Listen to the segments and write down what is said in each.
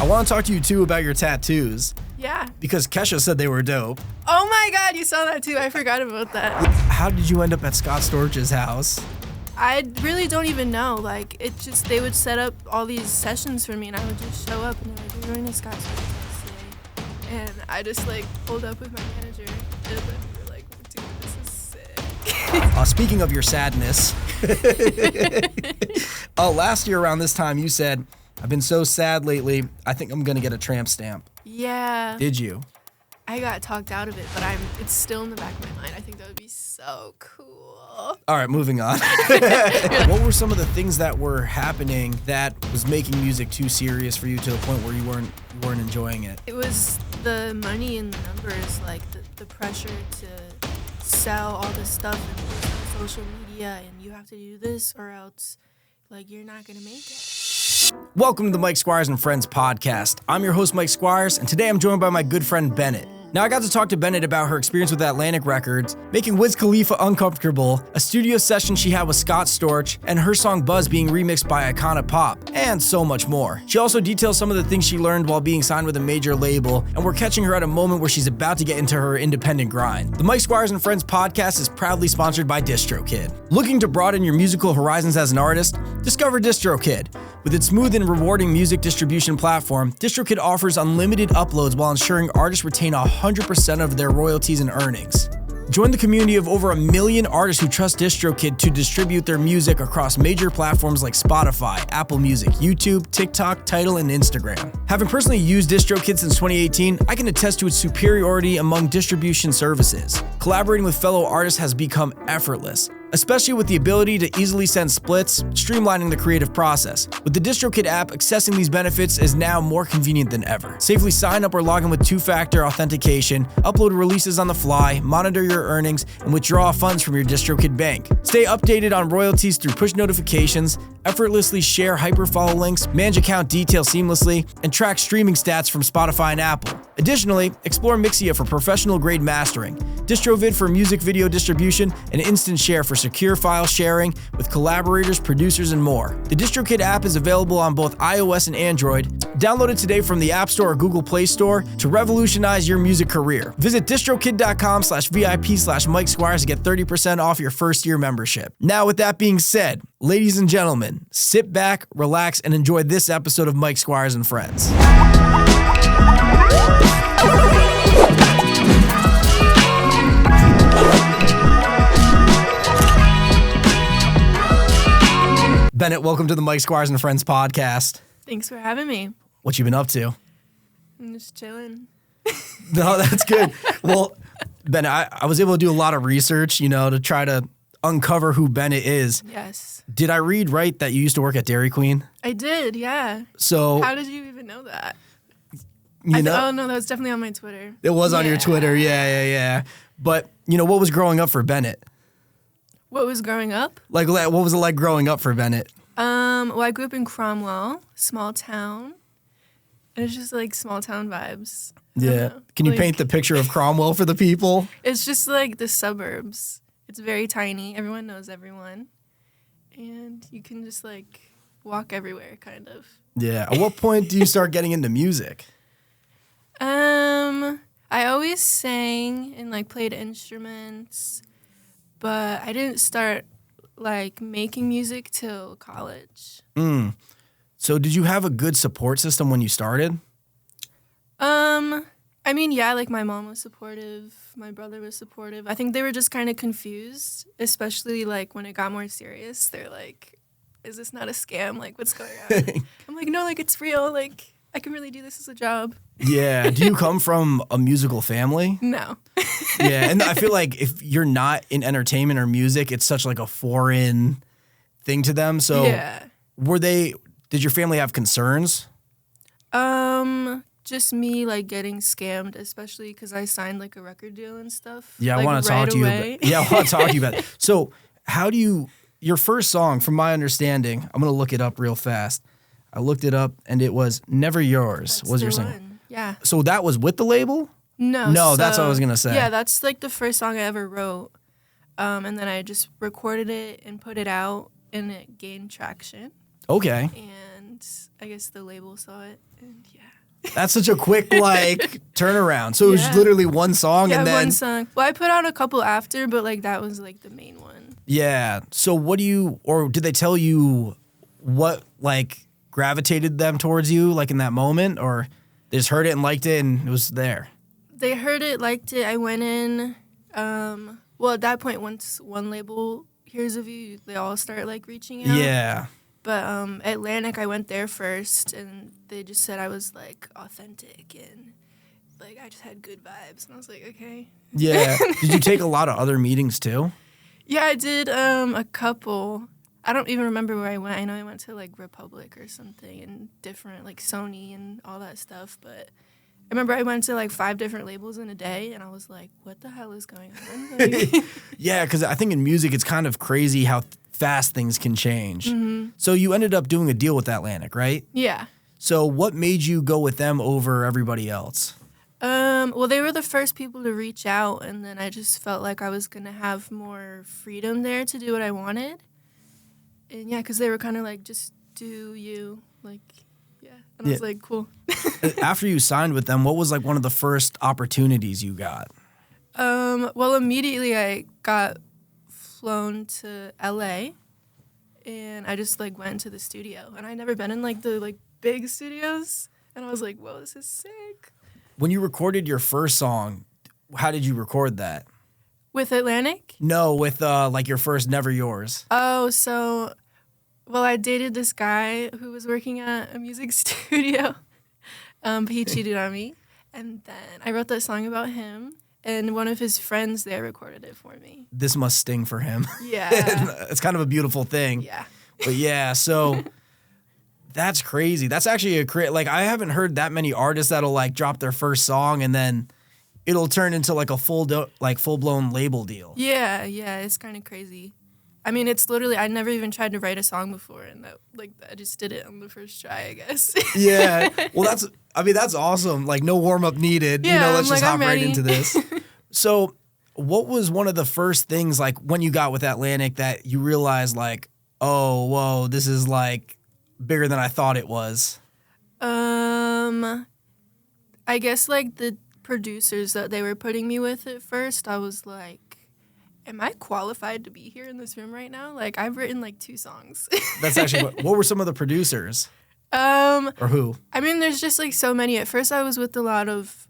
I want to talk to you, too, about your tattoos. Yeah. Because Kesha said they were dope. Oh my God, you saw that too. I forgot about that. How did you end up at Scott Storch's house? I really don't even know. Like, they would set up all these sessions for me, and I would just show up, and they're like, "We're going to Scott Storch's house today." And I just, like, pulled up with my manager, and we were like, "Dude, this is sick." Speaking of your sadness, last year around this time, you said, "I've been so sad lately, I think I'm going to get a tramp stamp." Yeah. Did you? I got talked out of it, but it's still in the back of my mind. I think that would be so cool. All right, moving on. What were some of the things that were happening that was making music too serious for you to the point where you weren't enjoying it? It was the money and the numbers, like the pressure to sell all this stuff and post on social media, and you have to do this or else, like, you're not gonna make it. Welcome to the Mike Squires and Friends podcast. I'm your host, Mike Squires, and today I'm joined by my good friend, Bennett. Now, I got to talk to Bennett about her experience with Atlantic Records, making Wiz Khalifa uncomfortable, a studio session she had with Scott Storch, and her song Buzz being remixed by Icona Pop, and so much more. She also details some of the things she learned while being signed with a major label, and we're catching her at a moment where she's about to get into her independent grind. The Mike Squires and Friends podcast is proudly sponsored by DistroKid. Looking to broaden your musical horizons as an artist? Discover DistroKid. With its smooth and rewarding music distribution platform, DistroKid offers unlimited uploads while ensuring artists retain 100% of their royalties and earnings. Join the community of over 1 million artists who trust DistroKid to distribute their music across major platforms like Spotify, Apple Music, YouTube, TikTok, Tidal, and Instagram. Having personally used DistroKid since 2018, I can attest to its superiority among distribution services. Collaborating with fellow artists has become effortless, especially with the ability to easily send splits, streamlining the creative process. With the DistroKid app, accessing these benefits is now more convenient than ever. Safely sign up or log in with two-factor authentication, upload releases on the fly, monitor your earnings, and withdraw funds from your DistroKid bank. Stay updated on royalties through push notifications, effortlessly share hyperfollow links, manage account details seamlessly, and track streaming stats from Spotify and Apple. Additionally, explore Mixia for professional-grade mastering, DistroVid for music video distribution, and Instant Share for secure file sharing with collaborators, producers, and more. The DistroKid app is available on both iOS and Android. Download it today from the App Store or Google Play Store to revolutionize your music career. Visit distrokid.com/VIP/Mike Squires to get 30% off your first year membership. Now, with that being said, ladies and gentlemen, sit back, relax, and enjoy this episode of Mike Squires and Friends. Bennett, welcome to the Mike Squires and Friends podcast. Thanks for having me. What you been up to? I'm just chilling. No, that's good. Well, Bennett, I was able to do a lot of research, to try to uncover who Bennett is. Yes. Did I read right that you used to work at Dairy Queen? I did, yeah. So how did you even know that? Oh no, that was definitely on my Twitter. It was on your Twitter, yeah. But, what was growing up for Bennett? What was growing up? Like, what was it like growing up for Bennett? Well, I grew up in Cromwell, small town. And it's just like small town vibes. Yeah. Can you paint the picture of Cromwell for the people? It's just like the suburbs. It's very tiny. Everyone knows everyone. And you can just like walk everywhere, kind of. Yeah. At what point do you start getting into music? I always sang and like played instruments, but I didn't start like making music till college. So did you have a good support system when you started? I mean, yeah, like my mom was supportive, my brother was supportive. I think they were just kind of confused, especially like when it got more serious. They're like, is this not a scam? Like, what's going on? I'm like, no, like it's real. Like, I can really do this as a job. Yeah. Do you come from a musical family? No. Yeah, and I feel like if you're not in entertainment or music, it's such like a foreign thing to them. So yeah. Did your family have concerns? Just me like getting scammed, especially because I signed like a record deal and stuff. Yeah, like, I want to talk to you. I want to talk to you about it. So your first song, from my understanding, I'm going to look it up real fast. I looked it up and it was Never Yours. That's was your the song? one. Yeah. So that was with the label? No, that's what I was going to say. Yeah, that's like the first song I ever wrote. And then I just recorded it and put it out and it gained traction. Okay. And I guess the label saw it and yeah. That's such a quick turnaround. So it was literally one song and then one song. Well, I put out a couple after, but that was the main one. Yeah. So did they tell you what gravitated them towards you in that moment, or they just heard it and liked it and it was there? They heard it, liked it. I went in. Well, at that point, once one label hears of you, they all start reaching out. Yeah. But Atlantic, I went there first, and they just said I was authentic and I just had good vibes, and I was like, okay. Yeah. Did you take a lot of other meetings too? Yeah, I did a couple. I don't even remember where I went. I know I went to Republic or something, and different Sony and all that stuff. But I remember I went to 5 different labels in a day, and I was like, what the hell is going on? Yeah, because I think in music it's kind of crazy how fast things can change. Mm-hmm. So you ended up doing a deal with Atlantic, right? Yeah. So what made you go with them over everybody else? Well, they were the first people to reach out, and then I just felt like I was going to have more freedom there to do what I wanted. And yeah, because they were kind of just do you, yeah. And I was like, cool. After you signed with them, what was one of the first opportunities you got? Well, immediately I got flown to LA, and I just went into the studio, and I'd never been in the big studios, and I was like, whoa, this is sick. When you recorded your first song, how did you record that? With Atlantic? No, with your first Never Yours. Oh, so, well, I dated this guy who was working at a music studio. But he cheated on me. And then I wrote that song about him, and one of his friends there recorded it for me. This must sting for him. Yeah. It's kind of a beautiful thing. Yeah. But yeah, so that's crazy. That's actually I haven't heard that many artists that'll drop their first song and then it'll turn into a full-blown label deal. Yeah, it's kind of crazy. I mean, it's literally, I never even tried to write a song before, and that I just did it on the first try, I guess. Yeah. Well, that's awesome. No warm-up needed. Yeah, Let's just hop right ready. into this. So what was one of the first things when you got with Atlantic that you realized oh, whoa, this is bigger than I thought it was? I guess the producers that they were putting me with at first, I was like, am I qualified to be here in this room right now? I've written 2 songs. That's actually what were some of the producers? Or who? I mean, there's just so many. At first I was with a lot of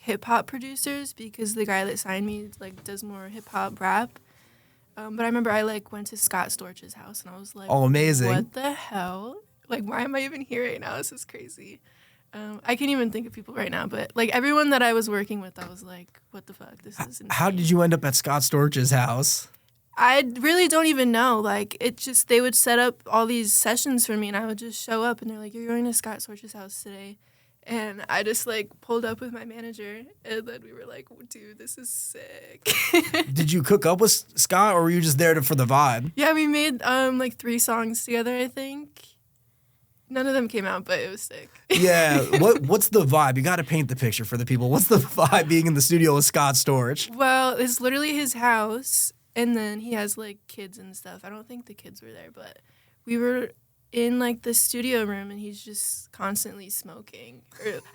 hip hop producers, because the guy that signed me does more hip hop rap. But I remember I went to Scott Storch's house, and I was like, oh, amazing. What the hell? Why am I even here right now? This is crazy. I can't even think of people right now, but everyone that I was working with, I was like, what the fuck? This is insane. How did you end up at Scott Storch's house? I really don't even know. It just, they would set up all these sessions for me, and I would just show up, and they're like, you're going to Scott Storch's house today. And I just pulled up with my manager, and then we were like, dude, this is sick. Did you cook up with Scott, or were you just there for the vibe? Yeah, we made 3 songs together, I think. None of them came out, but it was sick. Yeah. What's the vibe? You got to paint the picture for the people. What's the vibe being in the studio with Scott Storch? Well, it's literally his house, and then he has kids and stuff. I don't think the kids were there, but we were in the studio room, and he's just constantly smoking.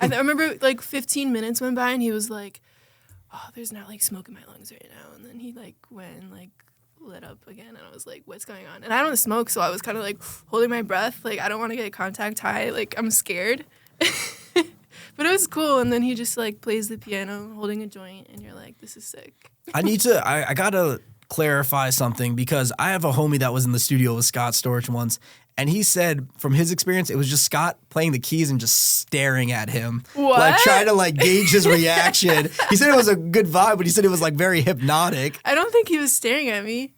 I remember 15 minutes went by, and he was like, oh, there's not smoke in my lungs right now. And then he went and lit up again, and I was like, what's going on? And I don't smoke, so I was kind of holding my breath, I don't want to get contact high, I'm scared. But it was cool. And then he just plays the piano holding a joint, and you're like, this is sick. I gotta clarify something, because I have a homie that was in the studio with Scott Storch once, and he said from his experience it was just Scott playing the keys and just staring at him. What? Trying to gauge his reaction. He said it was a good vibe, but he said it was very hypnotic. I don't think he was staring at me.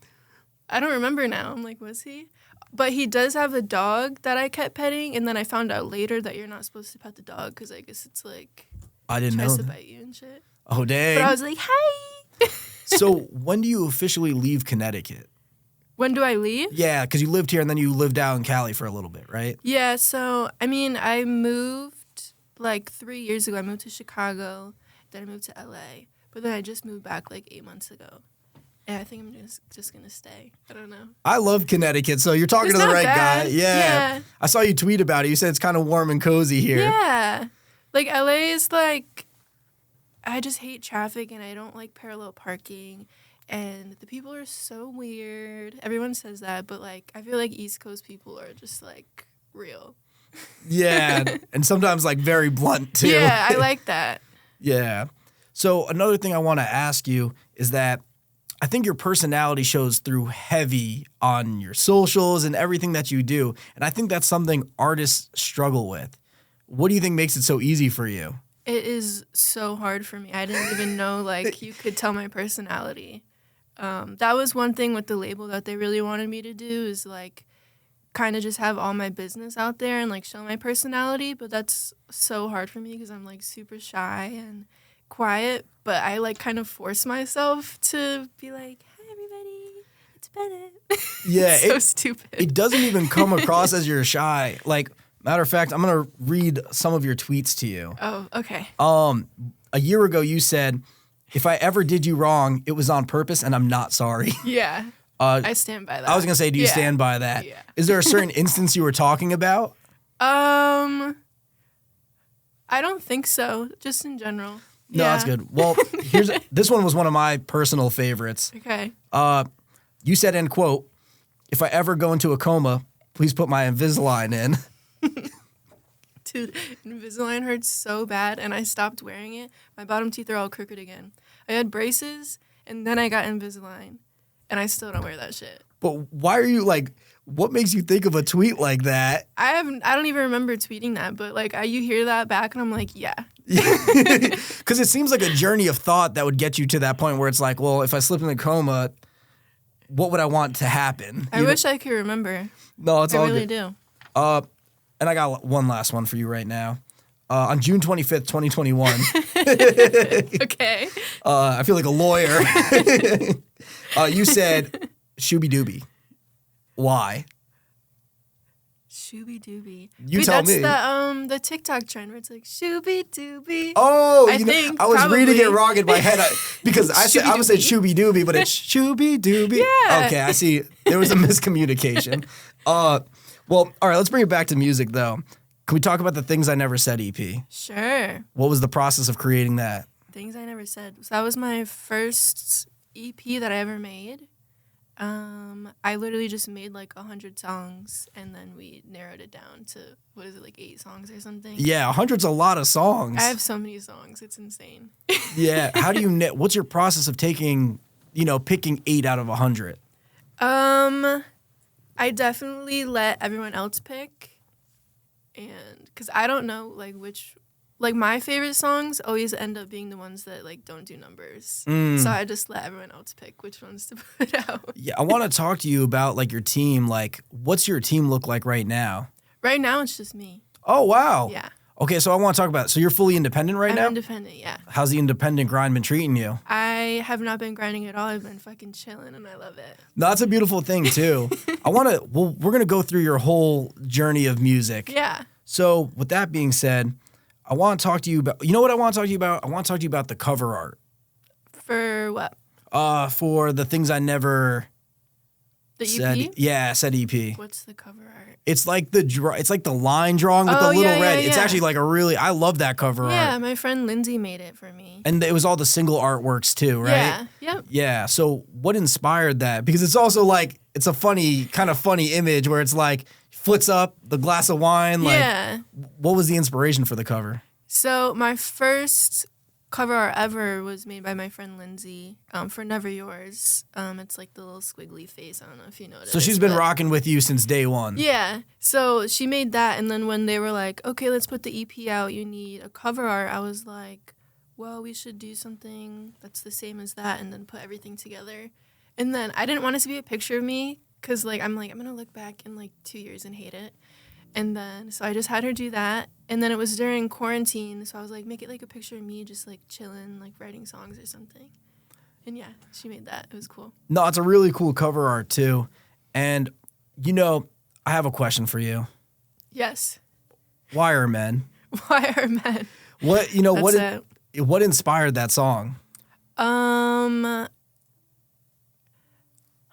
I don't remember now. I'm like, was he? But he does have a dog that I kept petting, and then I found out later that you're not supposed to pet the dog, because I guess it's I didn't know. Tries to bite you and shit. Oh, dang. But I was like, hi. So when do you officially leave Connecticut? When do I leave? Yeah, because you lived here and then you lived out in Cali for a little bit, right? Yeah, so, I mean, I moved 3 years ago. I moved to Chicago, then I moved to LA, but then I just moved back 8 months ago. Yeah, I think I'm just gonna stay. I don't know. I love Connecticut, so you're talking It's to the not right bad. guy. Yeah. I saw you tweet about it. You said it's kind of warm and cozy here. Yeah. Like, LA is like, I just hate traffic and I don't like parallel parking. And the people are so weird. Everyone says that, but like, I feel like East Coast people are just like real. Yeah. And sometimes like very blunt too. Yeah, I like that. Yeah. So another thing I want to ask you is that I think your personality shows through heavy on your socials and everything that you do. And I think that's something artists struggle with. What do you think makes it so easy for you? It is so hard for me. I didn't even know like you could tell my personality. That was one thing with the label that they really wanted me to do is like kind of just have all my business out there and like show my personality. But that's so hard for me because I'm like super shy and quiet. But I like kind of force myself to be like, hi everybody, it's Bennett. Yeah. So stupid. It doesn't even come across as you're shy. Like, matter of fact, I'm going to read some of your tweets to you. Oh, okay. A year ago, you said, if I ever did you wrong, it was on purpose and I'm not sorry. Yeah. I stand by that. I was going to say, do you stand by that? Yeah. Is there a certain instance you were talking about? I don't think so. Just in general. No, that's good. Well, this one was one of my personal favorites. Okay. You said, end quote, if I ever go into a coma, please put my Invisalign in. Dude, Invisalign hurts so bad, and I stopped wearing it. My bottom teeth are all crooked again. I had braces, and then I got Invisalign, and I still don't wear that shit. But why are you like, what makes you think of a tweet like that? I don't even remember tweeting that, but like you hear that back, and I'm like, yeah. Because it seems like a journey of thought that would get you to that point where it's like, well, if I slip in a coma, what would I want to happen? I wish I could remember. No, it's all really good. do. And I got one last one for you right now. On June 25th, 2021. Okay. I feel like a lawyer. You said, shooby dooby. Why? Shooby dooby. You tell me. That's the TikTok trend where it's like shooby dooby. Oh, I was reading it wrong in my head because I would say shooby dooby, but it's shooby dooby. Yeah. Okay, I see. There was a miscommunication. Well, all right, let's bring it back to music, though. Can we talk about the Things I Never Said EP? Sure. What was the process of creating that? Things I Never Said. So that was my first EP that I ever made. I literally just made like 100 songs, and then we narrowed it down to, what is it, like 8 songs or something? Yeah, 100's a lot of songs. I have so many songs. It's insane. Yeah. How do you, what's your process of picking 8 out of 100? I definitely let everyone else pick, and because I don't know like my favorite songs always end up being the ones that like don't do numbers. So I just let everyone else pick which ones to put out. Yeah, I want to talk to you about like your team. Like, what's your team look like right now? Right now it's just me. Oh wow. Yeah. Okay, so I want to talk about. So you're fully independent right now? I'm independent, yeah. How's the independent grind been treating you? I have not been grinding at all. I've been fucking chilling, and I love it. No, that's a beautiful thing too. We're gonna go through your whole journey of music. Yeah. So with that being said, I want to talk to you about. You know what I want to talk to you about? I want to talk to you about the cover art. For what? For the Things I Never. The said, EP? Yeah, said EP. What's the cover art? It's like the line drawing with the little red. Yeah. It's actually like I love that cover art. Yeah, my friend Lindsay made it for me. And it was all the single artworks too, right? Yeah, yep. Yeah, so what inspired that? Because it's also like, it's a kind of funny image where it's like, flips up, the glass of wine. Like, yeah. What was the inspiration for the cover? So my first cover art ever was made by my friend Lindsay for Never Yours. It's like the little squiggly face. I don't know if you noticed. So she's been rocking with you since day one. Yeah. So she made that, and then when they were like, okay, let's put the EP out, you need a cover art, I was like, well, we should do something that's the same as that and then put everything together. And then I didn't want it to be a picture of me because I'm going to look back in like 2 years and hate it. And then, so I just had her do that. And then it was during quarantine, so I was like, make it like a picture of me just like chilling, like writing songs or something. And yeah, she made that. It was cool. No, it's a really cool cover art too. And, I have a question for you. Yes. Why are men? Why are men? What inspired that song?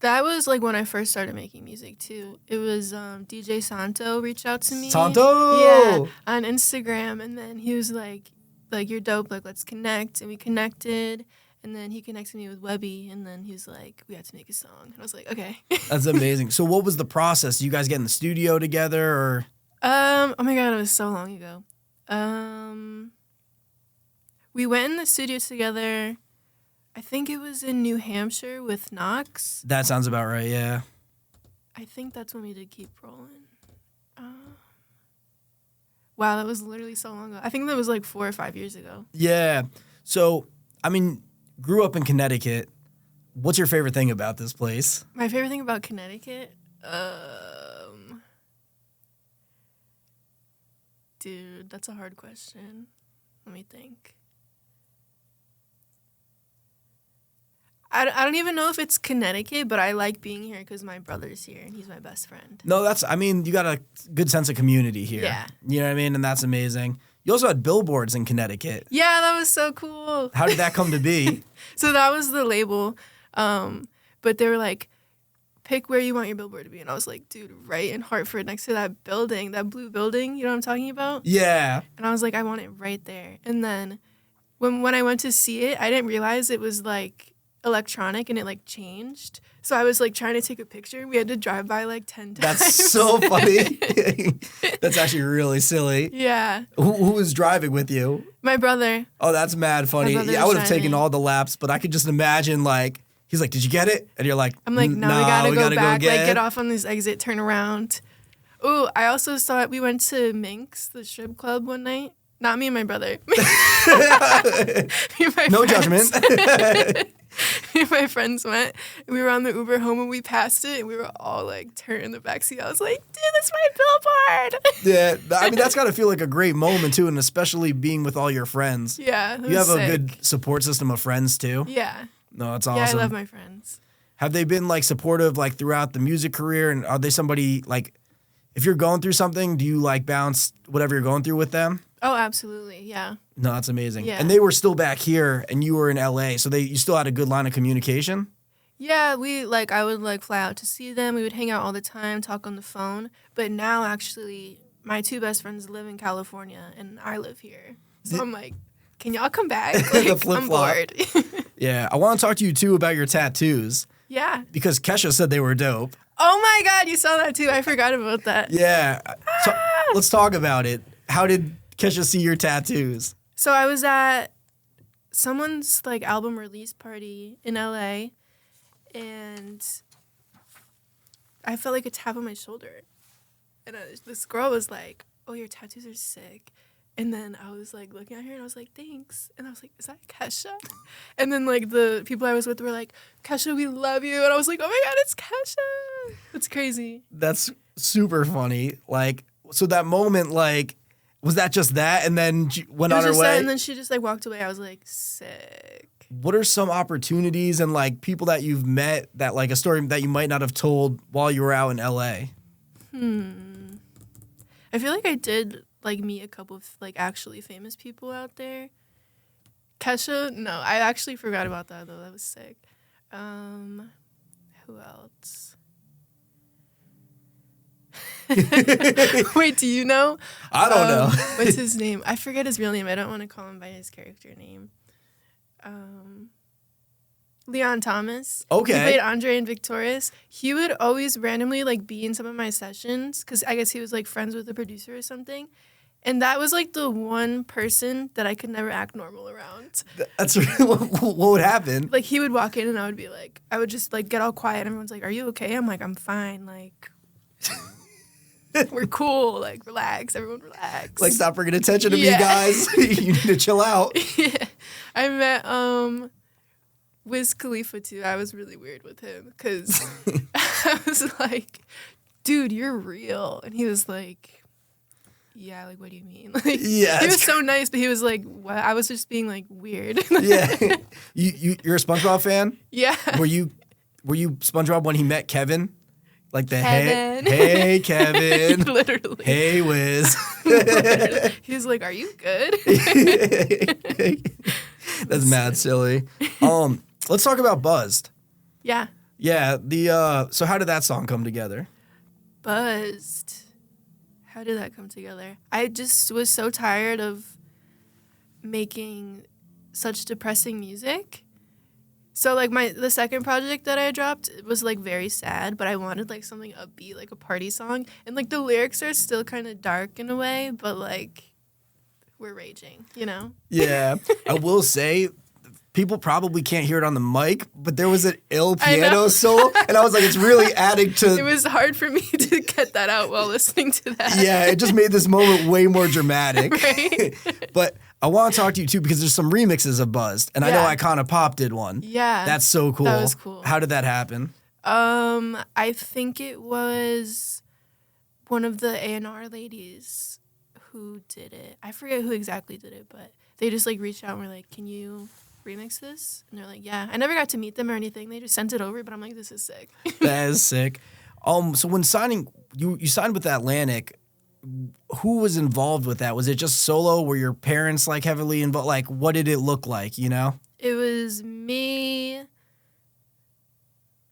That was like when I first started making music too. It was DJ Santo reached out to me. Santo! Yeah, on Instagram, and then he was like you're dope, like let's connect, and we connected, and then he connected me with Webby, and then he was like, we have to make a song, and I was like, okay. That's amazing. So what was the process? Did you guys get in the studio together, or? Oh my god, it was so long ago. We went in the studio together. I think it was in New Hampshire with Knox. That sounds about right, yeah. I think that's when we did Keep Rolling. Wow, that was literally so long ago. I think that was like 4 or 5 years ago. Yeah. So, I mean, grew up in Connecticut. What's your favorite thing about this place? My favorite thing about Connecticut? Dude, that's a hard question. Let me think. I don't even know if it's Connecticut, but I like being here because my brother's here and he's my best friend. No, you got a good sense of community here. Yeah. You know what I mean? And that's amazing. You also had billboards in Connecticut. Yeah, that was so cool. How did that come to be? So that was the label. But they were like, pick where you want your billboard to be. And I was like, dude, right in Hartford next to that building, that blue building. You know what I'm talking about? Yeah. And I was like, I want it right there. And then when I went to see it, I didn't realize it was like electronic and it like changed. So I was like trying to take a picture. We had to drive by like 10 times. That's so funny. That's actually really silly. Yeah. Who was driving with you? My brother. Oh, that's mad funny. Yeah, I would have taken all the laps, but I could just imagine like, he's like, did you get it? And you're like, I'm like, no, we gotta go back, like get off on this exit, turn around. Ooh, I also saw it. We went to Minx, the strip club one night. Not me and my brother. No judgment. Me and my friends went. And we were on the Uber home and we passed it and we were all like turned in the backseat. I was like, dude, that's my billboard. Yeah, I mean, that's got to feel like a great moment too, and especially being with all your friends. Yeah, you have a good support system of friends too. Yeah. No, that's awesome. Yeah, I love my friends. Have they been like supportive like throughout the music career, and are they somebody like, if you're going through something, do you like bounce whatever you're going through with them? Oh, absolutely. Yeah. No, that's amazing. Yeah. And they were still back here and you were in LA, so you still had a good line of communication? Yeah, I would like fly out to see them. We would hang out all the time, talk on the phone. But now actually my 2 best friends live in California and I live here. So I'm like, can y'all come back? Like, The flip-flop. I'm bored. Yeah. I want to talk to you too about your tattoos. Yeah. Because Kesha said they were dope. Oh my God, you saw that too. I forgot about that. Yeah. So, let's talk about it. How did Kesha see your tattoos? So I was at someone's like album release party in LA and I felt like a tap on my shoulder. And this girl was like, oh, your tattoos are sick. And then I was like looking at her and I was like, thanks. And I was like, is that Kesha? And then like the people I was with were like, Kesha, we love you. And I was like, oh my God, it's Kesha. That's crazy. That's super funny. Like, so that moment, like, was that just that? And then she went on her way? That, and then she just like walked away. I was like, sick. What are some opportunities and like people that you've met that like a story that you might not have told while you were out in LA? I feel like I did like meet a couple of like actually famous people out there. Kesha, no, I actually forgot about that though. That was sick. Who else? Wait, do you know? I don't know. What's his name? I forget his real name. I don't want to call him by his character name. Leon Thomas. Okay. He played Andre in Victorious. He would always randomly like be in some of my sessions because I guess he was like friends with the producer or something. And that was like the one person that I could never act normal around. That's what would happen. Like he would walk in and I would be like, I would just like get all quiet. Everyone's like, are you okay? I'm like, I'm fine. Like, we're cool. Like, relax. Everyone relax. Like, stop bringing attention to me, guys. You need to chill out. Yeah. I met Wiz Khalifa too. I was really weird with him because I was like, dude, you're real. And he was like, yeah, like, what do you mean? Like, yeah, he was so nice, but he was like, what? I was just being like weird. Yeah. You're a SpongeBob fan? Yeah. Were you SpongeBob when he met Kevin? Like the Kevin. Hey Kevin. Literally. Hey Wiz. He was like, are you good? That's mad silly. Let's talk about Buzzed. Yeah. Yeah, so how did that song come together? Buzzed. How did that come together? I just was so tired of making such depressing music. So like the second project that I dropped was like very sad, but I wanted like something upbeat, like a party song. And like the lyrics are still kind of dark in a way, but like we're raging, you know? Yeah. I will say people probably can't hear it on the mic, but there was an ill piano solo, and I was like, it's really adding to... It was hard for me to get that out while listening to that. Yeah, it just made this moment way more dramatic. Right? But I want to talk to you, too, because there's some remixes of Buzzed, and I know Icona Pop did one. Yeah. That's so cool. That was cool. How did that happen? I think it was one of the A&R ladies who did it. I forget who exactly did it, but they just like reached out and were like, can you remix this? And they're like, yeah. I never got to meet them or anything. They just sent it over, but I'm like, this is sick. That is sick. So when signing, you signed with Atlantic, who was involved with that? Was it just solo? Were your parents like heavily involved? Like, what did it look like, you know? It was me.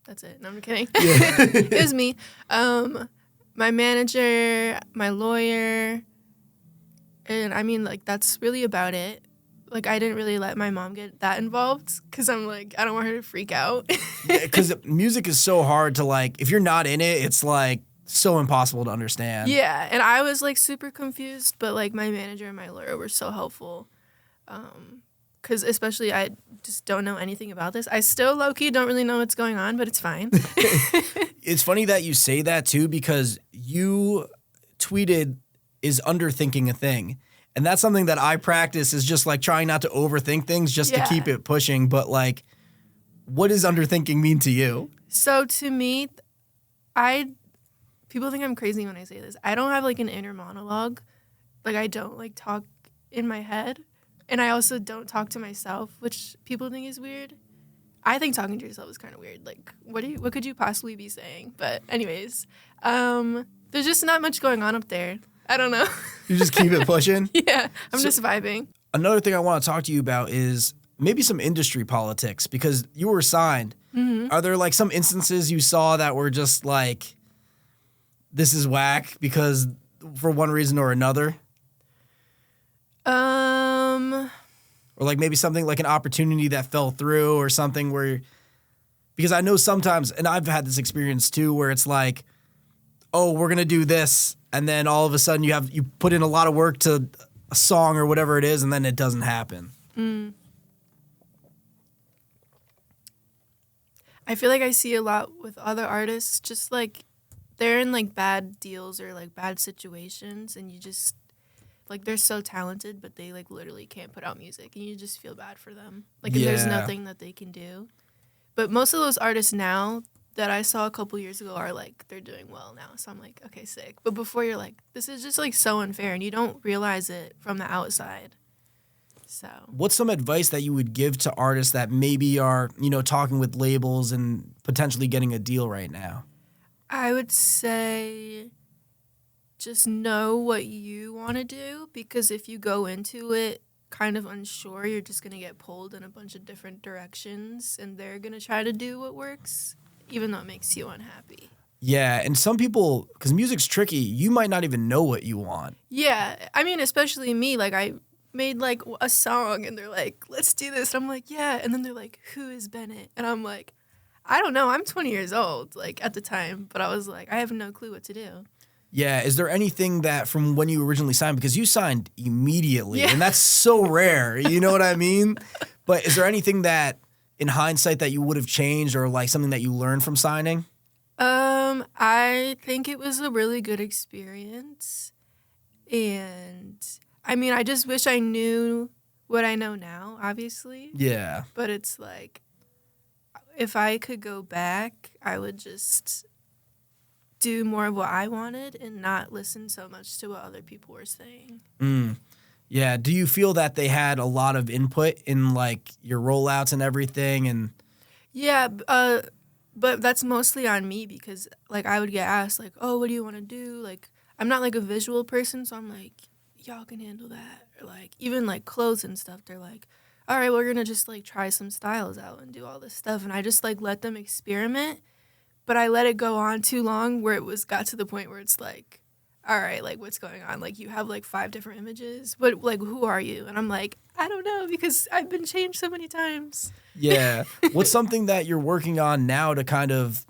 That's it. No, I'm kidding. Yeah. It was me. My manager, my lawyer, and I mean, like, that's really about it. Like, I didn't really let my mom get that involved because I'm like, I don't want her to freak out. Because music is so hard to, like, if you're not in it, it's, like, so impossible to understand. Yeah, and I was, like, super confused, but, like, my manager and my lawyer were so helpful. Because especially I just don't know anything about this. I still, low-key, don't really know what's going on, but it's fine. It's funny that you say that, too, because you tweeted, is underthinking a thing? And that's something that I practice is just like trying not to overthink things just to keep it pushing. But like, what does underthinking mean to you? So to me, people think I'm crazy when I say this. I don't have like an inner monologue. Like I don't like talk in my head. And I also don't talk to myself, which people think is weird. I think talking to yourself is kind of weird. Like, what could you possibly be saying? But anyways, there's just not much going on up there. I don't know. You just keep it pushing? Yeah, I'm just vibing. Another thing I want to talk to you about is maybe some industry politics because you were signed. Mm-hmm. Are there like some instances you saw that were just like, this is whack because for one reason or another? Or like maybe something like an opportunity that fell through or something where, because I know sometimes, and I've had this experience too, where it's like, oh, we're going to do this. And then all of a sudden you put in a lot of work to a song or whatever it is, and then it doesn't happen. Mm. I feel like I see a lot with other artists, just like they're in like bad deals or like bad situations, and you just like they're so talented, but they like literally can't put out music, and you just feel bad for them. Like and there's nothing that they can do. But most of those artists now that I saw a couple years ago are like, they're doing well now. So I'm like, okay, sick. But before you're like, this is just like so unfair and you don't realize it from the outside. So what's some advice that you would give to artists that maybe are, you know, talking with labels and potentially getting a deal right now? I would say just know what you want to do, because if you go into it kind of unsure, you're just going to get pulled in a bunch of different directions and they're going to try to do what works, even though it makes you unhappy. Yeah, and some people, because music's tricky, you might not even know what you want. Yeah, I mean, especially me, like I made like a song and they're like, let's do this. And I'm like, yeah. And then they're like, who is Bennett? And I'm like, I don't know. I'm 20 years old, like at the time. But I was like, I have no clue what to do. Yeah, is there anything that from when you originally signed, because you signed immediately, and that's so rare, you know what I mean? But is there anything that in hindsight that you would have changed or like something that you learned from signing? I think it was a really good experience. And I mean, I just wish I knew what I know now, obviously. Yeah. But it's like, if I could go back, I would just do more of what I wanted and not listen so much to what other people were saying. Yeah. Do you feel that they had a lot of input in like your rollouts and everything? And yeah, but that's mostly on me because like I would get asked like, oh, what do you want to do? Like I'm not like a visual person, so I'm like, y'all can handle that. Or like even like clothes and stuff, they're like, all right, we're going to just like try some styles out and do all this stuff. And I just like let them experiment. But I let it go on too long where got to the point where it's like, all right, like what's going on? Like you have like 5 different images, but like who are you? And I'm like, I don't know because I've been changed so many times. Yeah. What's something that you're working on now to kind of,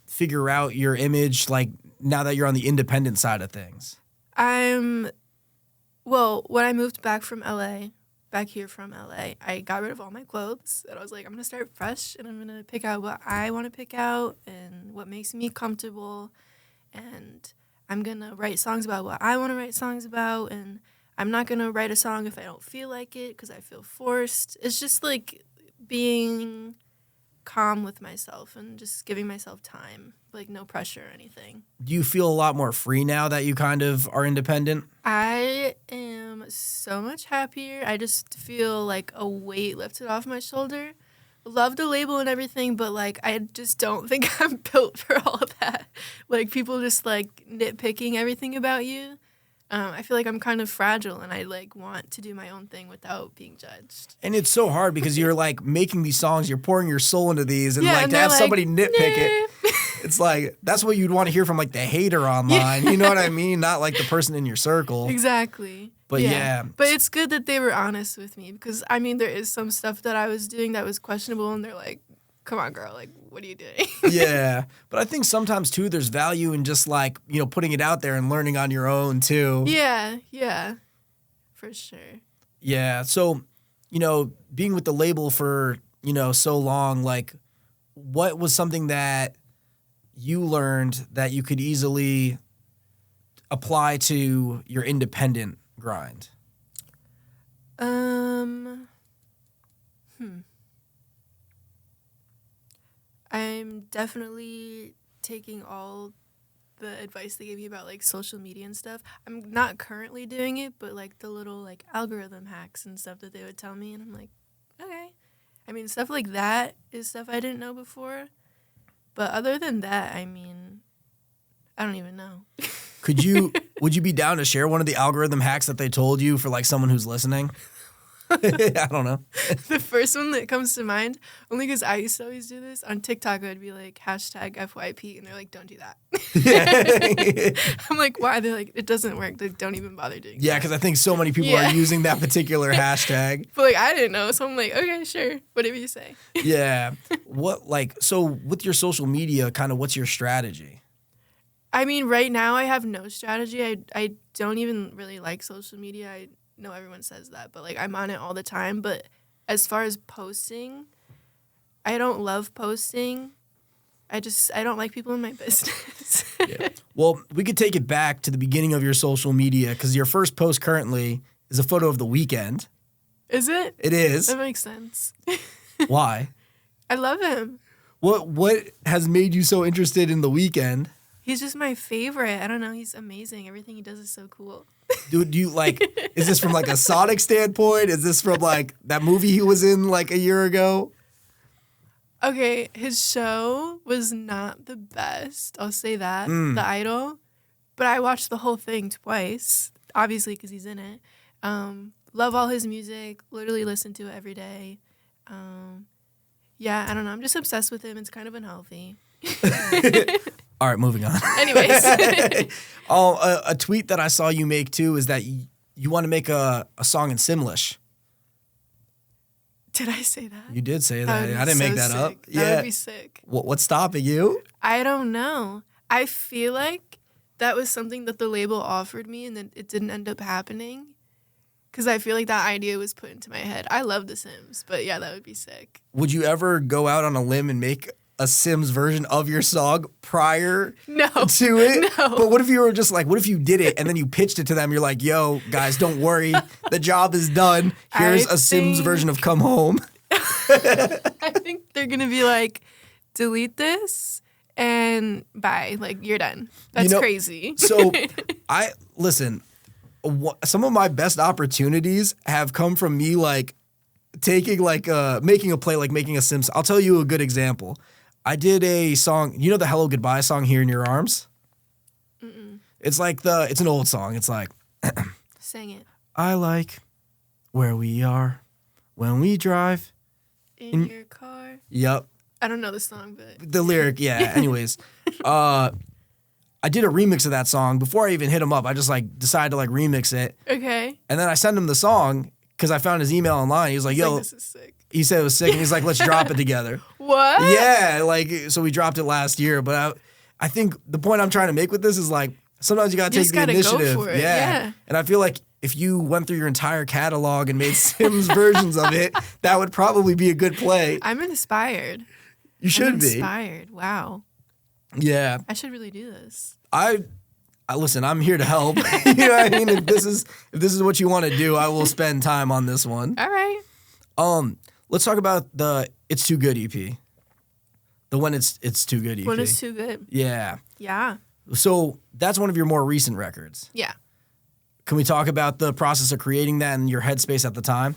figure out your image, like now that you're on the independent side of things? When I moved back here from LA, I got rid of all my clothes and I was like, I'm going to start fresh and I'm going to pick out what I want to pick out and what makes me comfortable. And I'm going to write songs about what I want to write songs about. And I'm not going to write a song if I don't feel like it because I feel forced. It's just like being calm with myself and just giving myself time, like no pressure or anything. Do you feel a lot more free now that you kind of are independent? I am so much happier. I just feel like a weight lifted off my shoulder. Love the label and everything, but like I just don't think I'm built for all of that. Like people just like nitpicking everything about you. I feel like I'm kind of fragile and I like want to do my own thing without being judged. And it's so hard because you're like making these songs, you're pouring your soul into these, and like and to have like, somebody nitpick nah. it. It's like that's what you'd want to hear from like the hater online. You know what I mean? Not like the person in your circle. Exactly. But yeah. But it's good that they were honest with me because I mean there is some stuff that I was doing that was questionable and they're like, come on girl, like what are you doing? Yeah. But I think sometimes too there's value in just like, putting it out there and learning on your own too. Yeah. For sure. Yeah. So, being with the label for, so long, like what was something that you learned that you could easily apply to your independent grind? I'm definitely taking all the advice they gave me about like social media and stuff. I'm not currently doing it, but like the little like algorithm hacks and stuff that they would tell me and I'm like, okay. I mean, stuff like that is stuff I didn't know before. But other than that, I mean, I don't even know. Would you be down to share one of the algorithm hacks that they told you for like someone who's listening? I don't know. The first one that comes to mind, only because I used to always do this, on TikTok I would be like, #FYP, and they're like, don't do that. I'm like, why? They're like, it doesn't work. Like, don't even bother doing Yeah, because I think so many people are using that particular hashtag. But like, I didn't know, so I'm like, okay, sure, whatever you say. Yeah. So with your social media, kind of what's your strategy? I mean, right now I have no strategy. I don't even really like social media. I know everyone says that, but like I'm on it all the time. But as far as posting, I don't love posting. I don't like people in my business. Yeah. Well, we could take it back to the beginning of your social media because your first post currently is a photo of The Weeknd. Is it? It is. That makes sense. Why? I love him. What has made you so interested in The Weeknd? He's just my favorite. I don't know. He's amazing. Everything he does is so cool. Do you like, is this from like a Sonic standpoint? Is this from like that movie he was in like a year ago? Okay, his show was not the best. I'll say that. The Idol. But I watched the whole thing twice, obviously because he's in it. Love all his music. Literally listen to it every day. Yeah, I don't know. I'm just obsessed with him. It's kind of unhealthy. All right, moving on. Anyways. A tweet that I saw you make too is that you want to make a song in Simlish. Did I say that? You did say that. I didn't make that up. That would be sick. What's stopping you? I don't know. I feel like that was something that the label offered me and then it didn't end up happening. Because I feel like that idea was put into my head. I love The Sims, but yeah, that would be sick. Would you ever go out on a limb and make a Sims version of your song prior to it? No. But what if you were just like, what if you did it and then you pitched it to them? You're like, yo, guys, don't worry. The job is done. Here's a Sims version of Come Home. I think they're going to be like, delete this and bye. Like, you're done. That's crazy. So listen, some of my best opportunities have come from me like taking like making a play, like making a Sims. I'll tell you a good example. I did a song, you know the Hello Goodbye song, Here in Your Arms? Mm-mm. It's like it's an old song. It's like, sing it. I like where we are When we drive in your car. Yep. I don't know the song, but the lyric, yeah. Anyways, I did a remix of that song before I even hit him up. I just like decided to like remix it. Okay. And then I sent him the song because I found his email online. He was like, "Yo, this is sick." He said it was sick, and he's like, "Let's drop it together." What? Yeah, like so we dropped it last year. But I think the point I'm trying to make with this is like sometimes you gotta take the initiative. Go for it. Yeah. And I feel like if you went through your entire catalog and made Sims versions of it, that would probably be a good play. I'm inspired. You should I'm be inspired. Wow. Yeah. I should really do this. I listen, I'm here to help. You know what I mean? If this is what you want to do, I will spend time on this one. All right. Let's talk about the It's Too Good EP. The When It's Too Good EP. When It's Too Good. Yeah. Yeah. So that's one of your more recent records. Yeah. Can we talk about the process of creating that and your headspace at the time?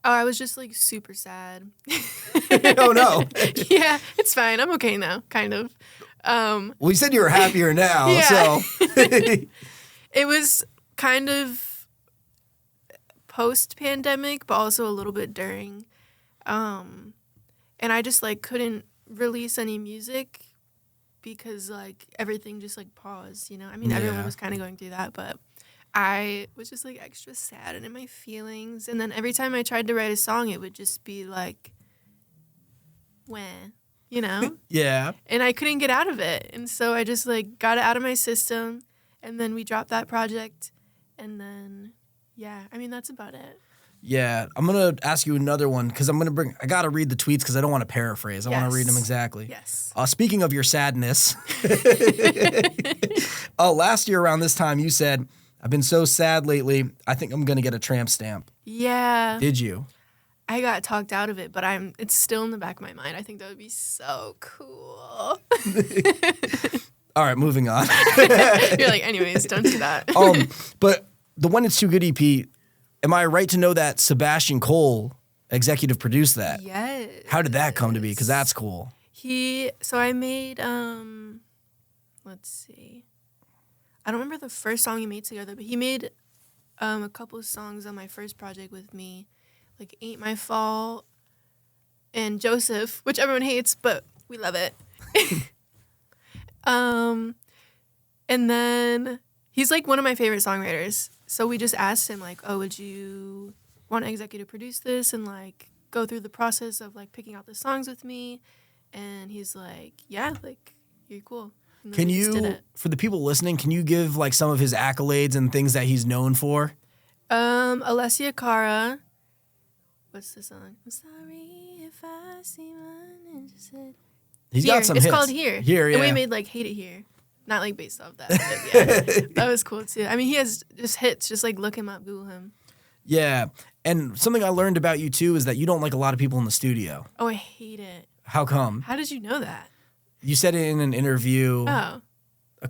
Oh, I was just like super sad. Oh no. Yeah, it's fine. I'm okay now, kind of. Well, you said you were happier now, yeah. so. It was kind of post-pandemic, but also a little bit during. And I just like couldn't release any music because like everything just like paused, you know? I mean, everyone was kind of going through that, but I was just like extra sad and in my feelings. And then every time I tried to write a song, it would just be like, when, you know? Yeah. And I couldn't get out of it. And so I just like got it out of my system. And then we dropped that project. And then, yeah, I mean, that's about it. Yeah. I'm going to ask you another one because I got to read the tweets because I don't want to paraphrase. I want to read them exactly. Yes. Speaking of your sadness, last year around this time, you said, "I've been so sad lately, I think I'm going to get a tramp stamp." Yeah. Did you? I got talked out of it, but it's still in the back of my mind. I think that would be so cool. All right, moving on. You're like, anyways, don't do that. But the When It's Too Good EP, am I right to know that Sebastian Cole executive produced that? Yes. How did that come to be? Because that's cool. So I made, let's see. I don't remember the first song he made together, but he made a couple of songs on my first project with me, like Ain't My Fault and Joseph, which everyone hates, but we love it. And then he's like one of my favorite songwriters. So we just asked him like, "Oh, would you want to executive produce this and like go through the process of like picking out the songs with me?" And he's like, "Yeah, like you're cool." Can you, for the people listening, can you give like some of his accolades and things that he's known for? Alessia Cara. What's the song? I'm sorry if I seem uninterested. He's got some hits. hits. It's called Here. Here, yeah. And we made like Hate It Here. Not like based off that, but yeah. That was cool too. I mean, he has just hits. Just like look him up, Google him. Yeah. And something I learned about you too is that you don't like a lot of people in the studio. Oh, I hate it. How come? How did you know that? You said it in an interview a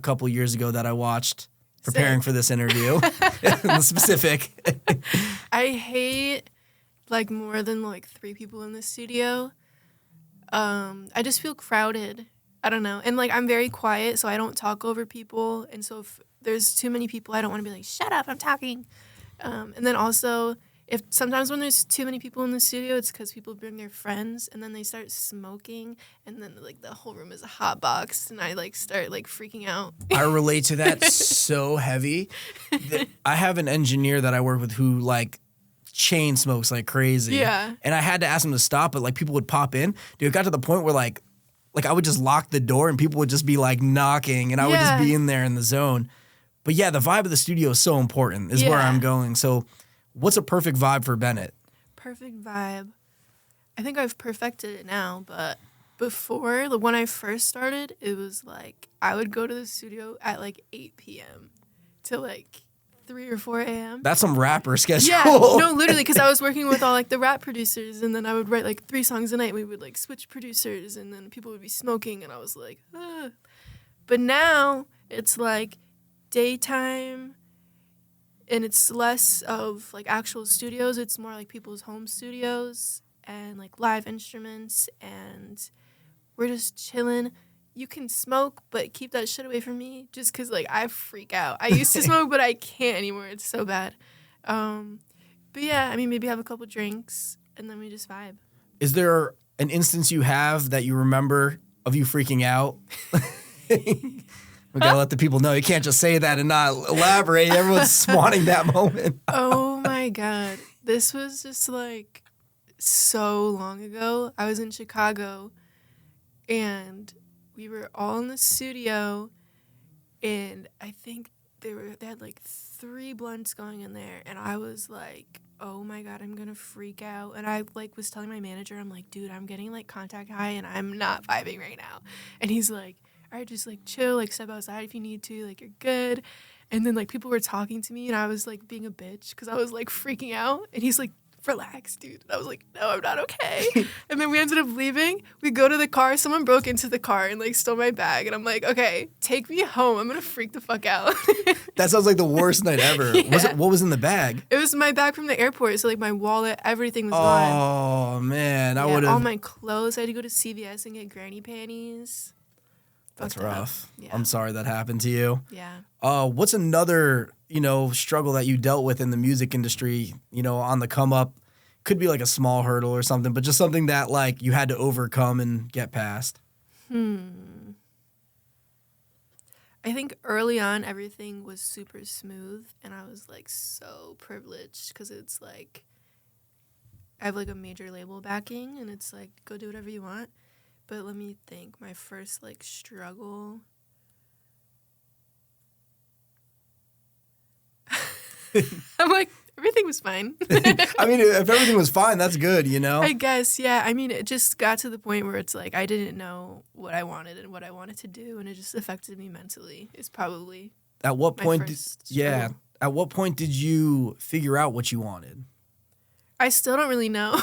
couple years ago that I watched preparing for this interview. The specific. I hate like more than like 3 people in the studio. I just feel crowded. I don't know. And like I'm very quiet, so I don't talk over people. And so if there's too many people, I don't want to be like, "Shut up, I'm talking." And then also, if sometimes when there's too many people in the studio, it's because people bring their friends and then they start smoking and then like the whole room is a hot box and I like start like freaking out. I relate to that so heavy. I have an engineer that I work with who like chain smokes like crazy. Yeah. And I had to ask him to stop, but like people would pop in. Dude, it got to the point where like I would just lock the door and people would just be like knocking and I would just be in there in the zone. But yeah, the vibe of the studio is so important is where I'm going. So what's a perfect vibe for Bennett? Perfect vibe. I think I've perfected it now, but before, like when I first started, it was like I would go to the studio at like 8 p.m. to like 3 or 4 a.m. That's some rapper schedule. Yeah, no, literally, because I was working with all like the rap producers, and then I would write like 3 songs a night. We would like switch producers, and then people would be smoking, and I was like, ugh. But now it's like daytime, and it's less of like actual studios. It's more like people's home studios and like live instruments, and we're just chilling. You can smoke, but keep that shit away from me just because, like, I freak out. I used to smoke, but I can't anymore. It's so bad. But, yeah, I mean, maybe have a couple drinks and then we just vibe. Is there an instance you have that you remember of you freaking out? We gotta let the people know. You can't just say that and not elaborate. Everyone's wanting that moment. Oh my God. This was just like so long ago. I was in Chicago and we were all in the studio, and I think they had like 3 blunts going in there, and I was like, oh my God, I'm gonna freak out. And I like was telling my manager, I'm like, dude, I'm getting like contact high and I'm not vibing right now. And he's like, all right, just like chill, like step outside if you need to, like you're good. And then like people were talking to me and I was like being a bitch because I was like freaking out. And he's like, relax, dude. And I was like, no, I'm not okay. And then we ended up leaving. We go to the car. Someone broke into the car and like stole my bag. And I'm like, okay, take me home. I'm gonna freak the fuck out. That sounds like the worst night ever. Yeah. What was in the bag? It was my bag from the airport. So like my wallet, everything was gone. Oh man, I Yeah, would have. all my clothes. I had to go to CVS and get granny panties. That's Fucked up. rough. Yeah. I'm sorry that happened to you. Yeah. What's another, struggle that you dealt with in the music industry, on the come up? Could be like a small hurdle or something, but just something that like you had to overcome and get past. I think early on everything was super smooth and I was like so privileged because it's like I have like a major label backing and it's like go do whatever you want. But let me think. My first like struggle. I'm like, everything was fine. I mean, if everything was fine, that's good, I guess, yeah. I mean, it just got to the point where it's like I didn't know what I wanted and what I wanted to do, and it just affected me mentally. It's probably At what my point? first Yeah. struggle. At what point did you figure out what you wanted? I still don't really know.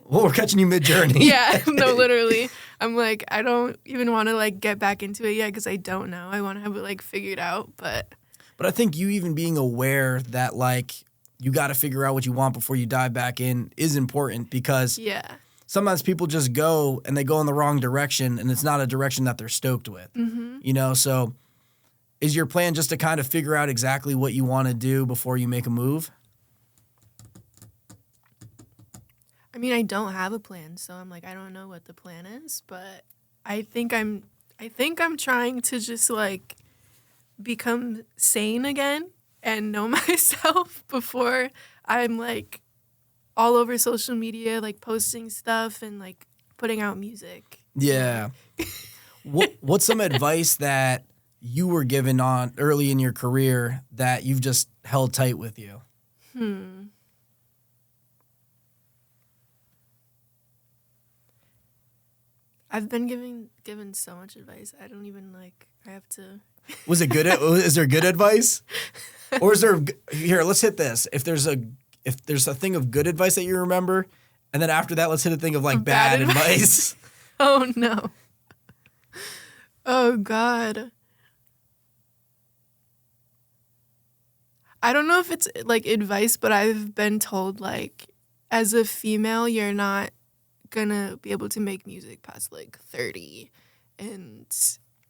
Well, we're catching you mid-journey. Yeah, no, literally. I'm like, I don't even want to like get back into it yet because I don't know. I want to have it like figured out, but I think you even being aware that like you got to figure out what you want before you dive back in is important because yeah. sometimes people just go and they go in the wrong direction and it's not a direction that they're stoked with. Mm-hmm. So is your plan just to kind of figure out exactly what you want to do before you make a move? I mean, I don't have a plan, so I'm like, I don't know what the plan is, but I think I'm trying to just like become sane again and know myself before I'm like all over social media, like posting stuff and like putting out music. Yeah. What's some advice that you were given on early in your career that you've just held tight with you? I've been given so much advice. I don't even like. I have to. Was it good? Is there good advice, or is there? Here, let's hit this. If there's a thing of good advice that you remember, and then after that, let's hit a thing of like bad advice. Oh no. Oh God. I don't know if it's like advice, but I've been told like, as a female, you're not gonna be able to make music past like 30, and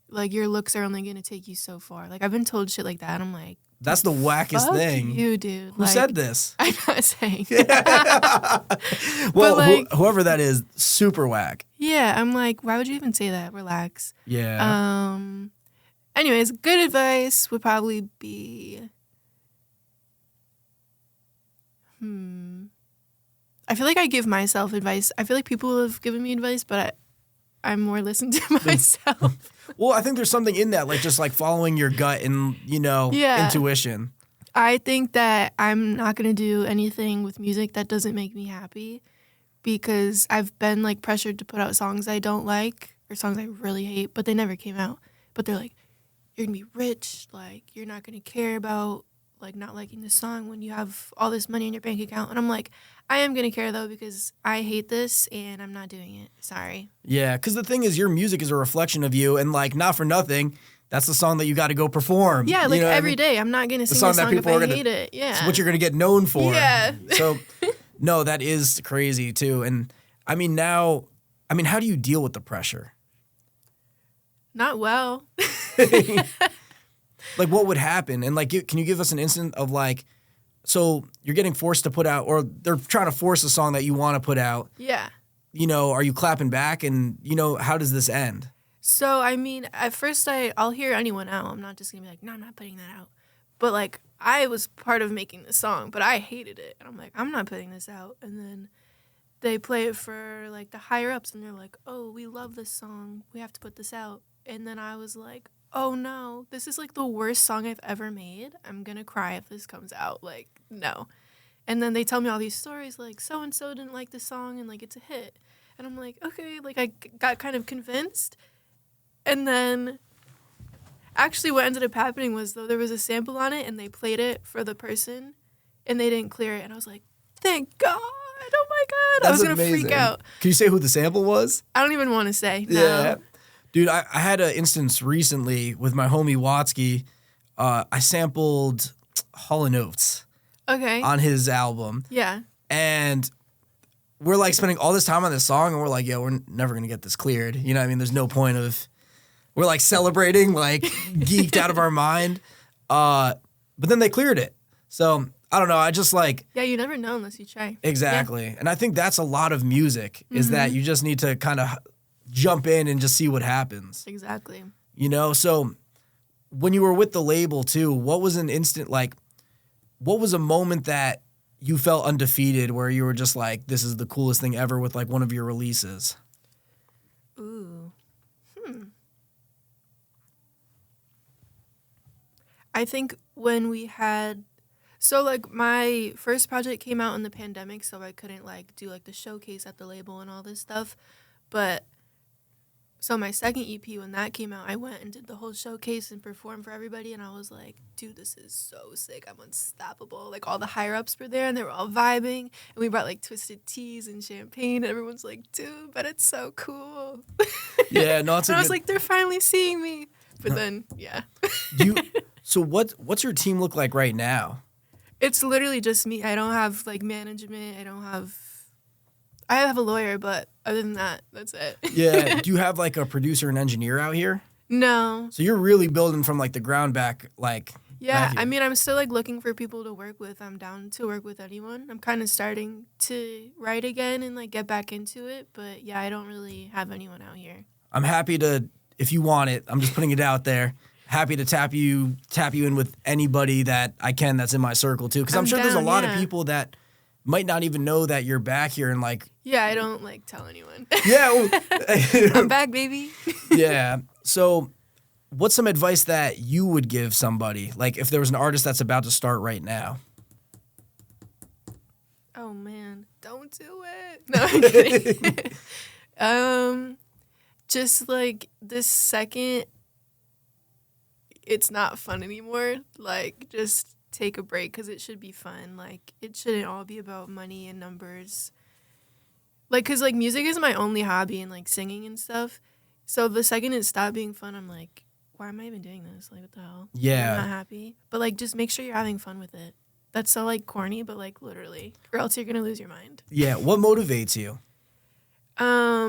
like your looks are only gonna take you so far. Like I've been told shit like that. I'm like, that's the wackest fuck thing. you, dude. Who said this? I'm not saying. Well, like, whoever that is, super whack. Yeah, I'm like, why would you even say that? Relax. Yeah. Anyways, good advice would probably be. I feel like I give myself advice. I feel like people have given me advice, but I'm more listening to myself. Well, I think there's something in that, like just like following your gut and, intuition. I think that I'm not going to do anything with music that doesn't make me happy because I've been like pressured to put out songs I don't like or songs I really hate, but they never came out. But they're like, you're going to be rich. Like, you're not going to care about like not liking this song when you have all this money in your bank account. And I'm like, I am going to care though because I hate this and I'm not doing it. Sorry. Yeah, because the thing is your music is a reflection of you and like not for nothing, that's the song that you got to go perform. Yeah, like every day. I'm not going to sing the song if I hate it. Yeah. It's what you're going to get known for. Yeah. So, no, that is crazy too. And I mean how do you deal with the pressure? Not well. Like what would happen? And like, can you give us an instant of like so you're getting forced to put out, or they're trying to force a song that you want to put out. Yeah. Are you clapping back? And, how does this end? So, I mean, at first I'll hear anyone out. I'm not just going to be like, no, I'm not putting that out. But, like, I was part of making the song, but I hated it. And I'm like, I'm not putting this out. And then they play it for, like, the higher-ups, and they're like, oh, we love this song. We have to put this out. And then I was like, oh, no, this is, like, the worst song I've ever made. I'm going to cry if this comes out. Like, no. And then they tell me all these stories, like, so-and-so didn't like the song, and, like, it's a hit. And I'm like, okay, like, I got kind of convinced. And then actually what ended up happening was, though, there was a sample on it, and they played it for the person, and they didn't clear it. And I was like, thank God. Oh, my God. I was going to freak out. Can you say who the sample was? I don't even want to say. No. Yeah. Dude, I had an instance recently with my homie Watsky. I sampled Hall & Oates on his album. Yeah. And we're like spending all this time on this song, and we're like, yeah, we're never going to get this cleared. You know what I mean? There's no point of, we're like celebrating, like geeked out of our mind. But then they cleared it. So I don't know. I just like. Yeah, you never know unless you try. Exactly. Yeah. And I think that's a lot of music is that you just need to kind of jump in and just see what happens. Exactly. So when you were with the label too, what was an instant, like, what was a moment that you felt undefeated where you were just like, this is the coolest thing ever with like one of your releases? Ooh. I think when we had, so like my first project came out in the pandemic, so I couldn't like do like the showcase at the label and all this stuff. But so my second EP, when that came out, I went and did the whole showcase and performed for everybody, and I was like, dude, this is so sick. I'm unstoppable. Like, all the higher-ups were there, and they were all vibing, and we brought, like, twisted teas and champagne, and everyone's like, dude, but it's so cool. Yeah, no, it's and I was like, they're finally seeing me. But then, yeah. So what's your team look like right now? It's literally just me. I don't have, like, management. I have a lawyer, but other than that, that's it. Yeah. Do you have, like, a producer and engineer out here? No. So you're really building from, like, the ground back, like. Yeah, I mean, I'm still, like, looking for people to work with. I'm down to work with anyone. I'm kind of starting to write again and, like, get back into it. But, yeah, I don't really have anyone out here. I'm happy to, if you want it, I'm just putting it out there. Happy to tap you in with anybody that I can that's in my circle, too. Because I'm sure there's a lot of people that might not even know that you're back here and like. Yeah, I don't like tell anyone. Yeah. Well, I'm back, baby. Yeah. So what's some advice that you would give somebody? Like if there was an artist that's about to start right now. Oh, man. Don't do it. No, I'm kidding. Just like this second, it's not fun anymore. Like just take a break because it should be fun. Like it shouldn't all be about money and numbers. Like, because like music is my only hobby and like singing and stuff. So the second it stopped being fun, I'm like, why am I even doing this? Like, what the hell? Yeah. I'm not happy. But like, just make sure you're having fun with it. That's so like corny, but like literally, or else you're gonna lose your mind. Yeah. What motivates you?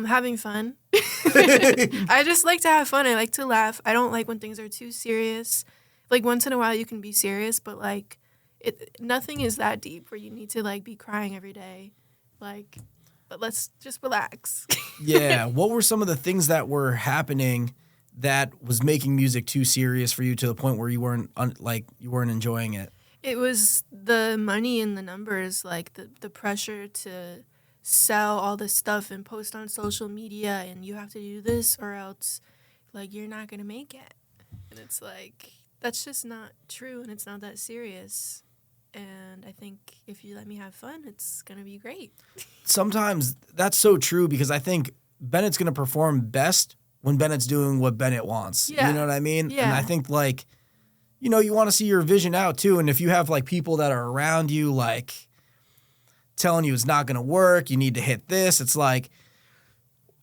Having fun. I just like to have fun. I like to laugh. I don't like when things are too serious. Like once in a while you can be serious, but like nothing is that deep where you need to like be crying every day. Like, but let's just relax. Yeah. What were some of the things that were happening that was making music too serious for you to the point where you weren't enjoying it? It was the money and the numbers, like the pressure to sell all this stuff and post on social media, and you have to do this or else like you're not gonna make it. And it's like that's just not true, and it's not that serious. And I think if you let me have fun, it's gonna be great. Sometimes that's so true because I think Bennett's gonna perform best when Bennett's doing what Bennett wants. Yeah. You know what I mean? Yeah. And I think like, you know, you want to see your vision out too. And if you have like people that are around you like telling you it's not going to work, you need to hit this, it's like,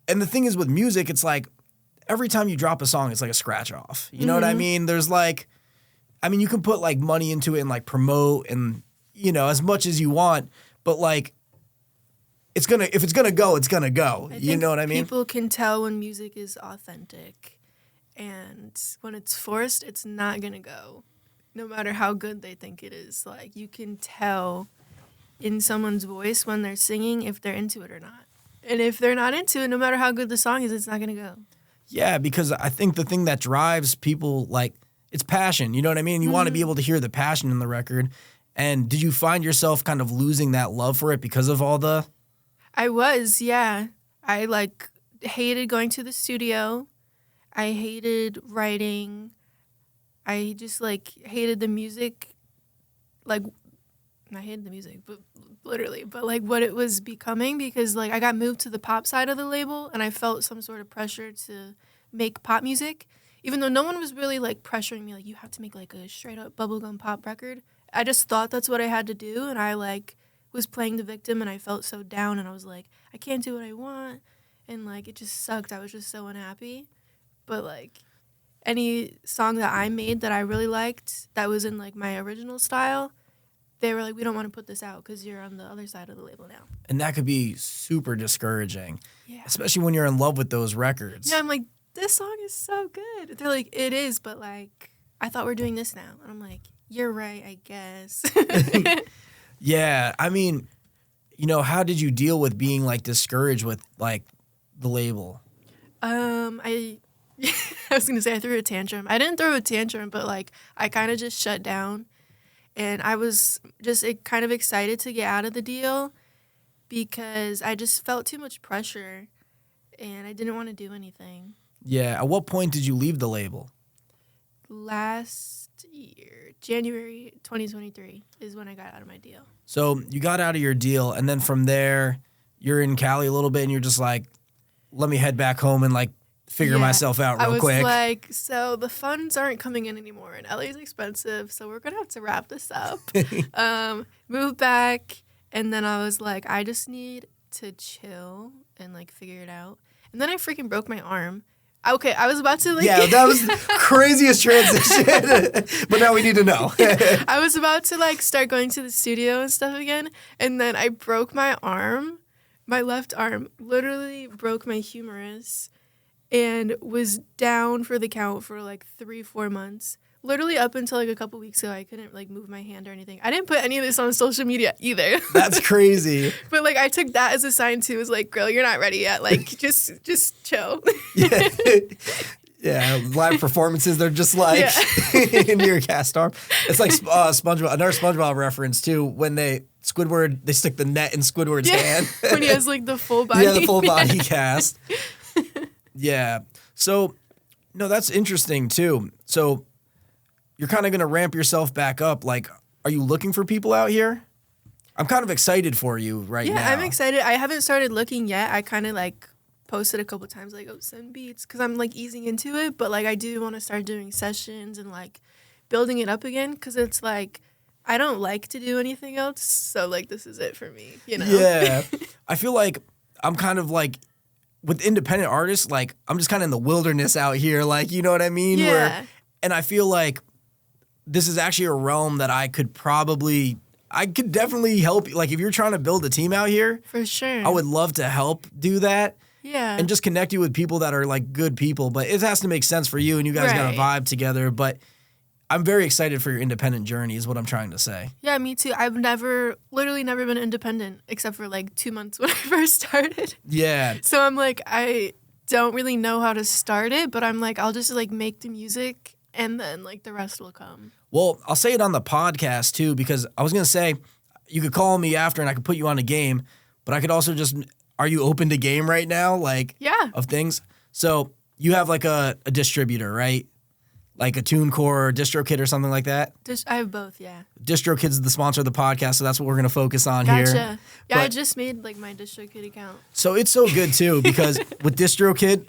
and the thing is with music, it's like every time you drop a song, it's like a scratch off. You know what I mean? There's like, I mean, you can put like money into it and like promote and, you know, as much as you want, but like, if it's gonna go, it's gonna go. You know what I mean? People can tell when music is authentic, and when it's forced, it's not gonna go. no matter how good they think it is. Like, you can tell in someone's voice when they're singing if they're into it or not. And if they're not into it, no matter how good the song is, it's not going to go. Yeah, because I think the thing that drives people, like, it's passion. You know what I mean? You want to be able to hear the passion in the record. And did you find yourself kind of losing that love for it because of all the... I was, yeah. I, like, hated going to the studio. I hated writing. I just, like, hated the music. Like, I hated the music, but literally. But, like, what it was becoming, because, like, I got moved to the pop side of the label, and I felt some sort of pressure to make pop music, even though no one was really, like, pressuring me, like, you have to make, like, a straight-up bubblegum pop record. I just thought that's what I had to do, and I, like, was playing the victim, and I felt so down, and I was like, I can't do what I want, and, like, it just sucked. I was just so unhappy. But, like, any song that I made that I really liked that was in, like, my original style, they were like, we don't want to put this out because you're on the other side of the label now. And that could be super discouraging, Yeah. especially when you're in love with those records. Yeah, I'm like, this song is so good. They're like, it is, but, like, I thought we're doing this now. And I'm like, you're right, I guess. Yeah, I mean, you know, how did you deal with being, like, discouraged with, like, the label? I was going to say I threw a tantrum. I didn't throw a tantrum, but, like, I kind of just shut down. And I was just kind of excited to get out of the deal because I just felt too much pressure and I didn't want to do anything. Yeah, at what point did you leave the label? Last year, January 2023 is when I got out of my deal. So you got out of your deal, and then from there, you're in Cali a little bit, and you're just like, let me head back home and, like, figure myself out real quick. I was like, so the funds aren't coming in anymore, and LA's expensive, so we're going to have to wrap this up. Move back, and then I was like, I just need to chill and, like, figure it out. And then I freaking broke my arm. Okay, I was about to, like... Yeah, that was the craziest transition. But now we need to know. I was about to, like, start going to the studio and stuff again, and then I broke my arm. My left arm literally broke my humerus and was down for the count for, like, 3-4 months. Literally up until, like, a couple weeks ago, I couldn't, like, move my hand or anything. I didn't put any of this on social media either. That's crazy. But, like, I took that as a sign, too. It was like, girl, you're not ready yet. Like, just chill. Yeah. Yeah, live performances, they're just like into your cast arm. It's like SpongeBob, another SpongeBob reference, too, when Squidward, they stick the net in Squidward's hand. When he has, like, the full body. Yeah, the full body cast. Yeah. So, no, that's interesting, too. So, you're kind of going to ramp yourself back up. Like, are you looking for people out here? I'm kind of excited for you right now. Yeah, I'm excited. I haven't started looking yet. I kind of, like, posted a couple times, like, oh, send beats, because I'm, like, easing into it. But, like, I do want to start doing sessions and, like, building it up again, because it's, like, I don't like to do anything else. So, like, this is it for me, you know? Yeah. I feel like I'm kind of, like, with independent artists, like, I'm just kind of in the wilderness out here. Like, you know what I mean? Yeah. And I feel like this is actually a realm that I could definitely help. Like, if you're trying to build a team out here, For sure. I would love to help do that. Yeah. And just connect you with people that are, like, good people. But it has to make sense for you, and you guys got to vibe together. But I'm very excited for your independent journey is what I'm trying to say. Yeah, me too. I've literally never been independent except for, like, 2 months when I first started. Yeah. So I'm like, I don't really know how to start it, but I'm like, I'll just, like, make the music and then, like, the rest will come. Well, I'll say it on the podcast, too, because I was going to say you could call me after and I could put you on a game, but I could also just, are you open to game right now? Like, yeah. Of things? So you have, like, a distributor, right? Like a TuneCore or DistroKid or something like that? I have both, yeah. DistroKid's the sponsor of the podcast, so that's what we're going to focus on here. Gotcha. Yeah, But, I just made, like, my DistroKid account. So it's so good, too, because with DistroKid,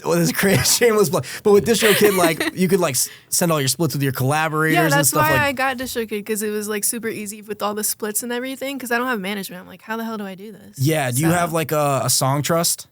well, this is crazy, shameless plug, but with DistroKid, like, you could, like, send all your splits with your collaborators Yeah, and that's stuff why like I got DistroKid, because it was, like, super easy with all the splits and everything, because I don't have management. I'm like, how the hell do I do this? Yeah, do you have, like, a song trust?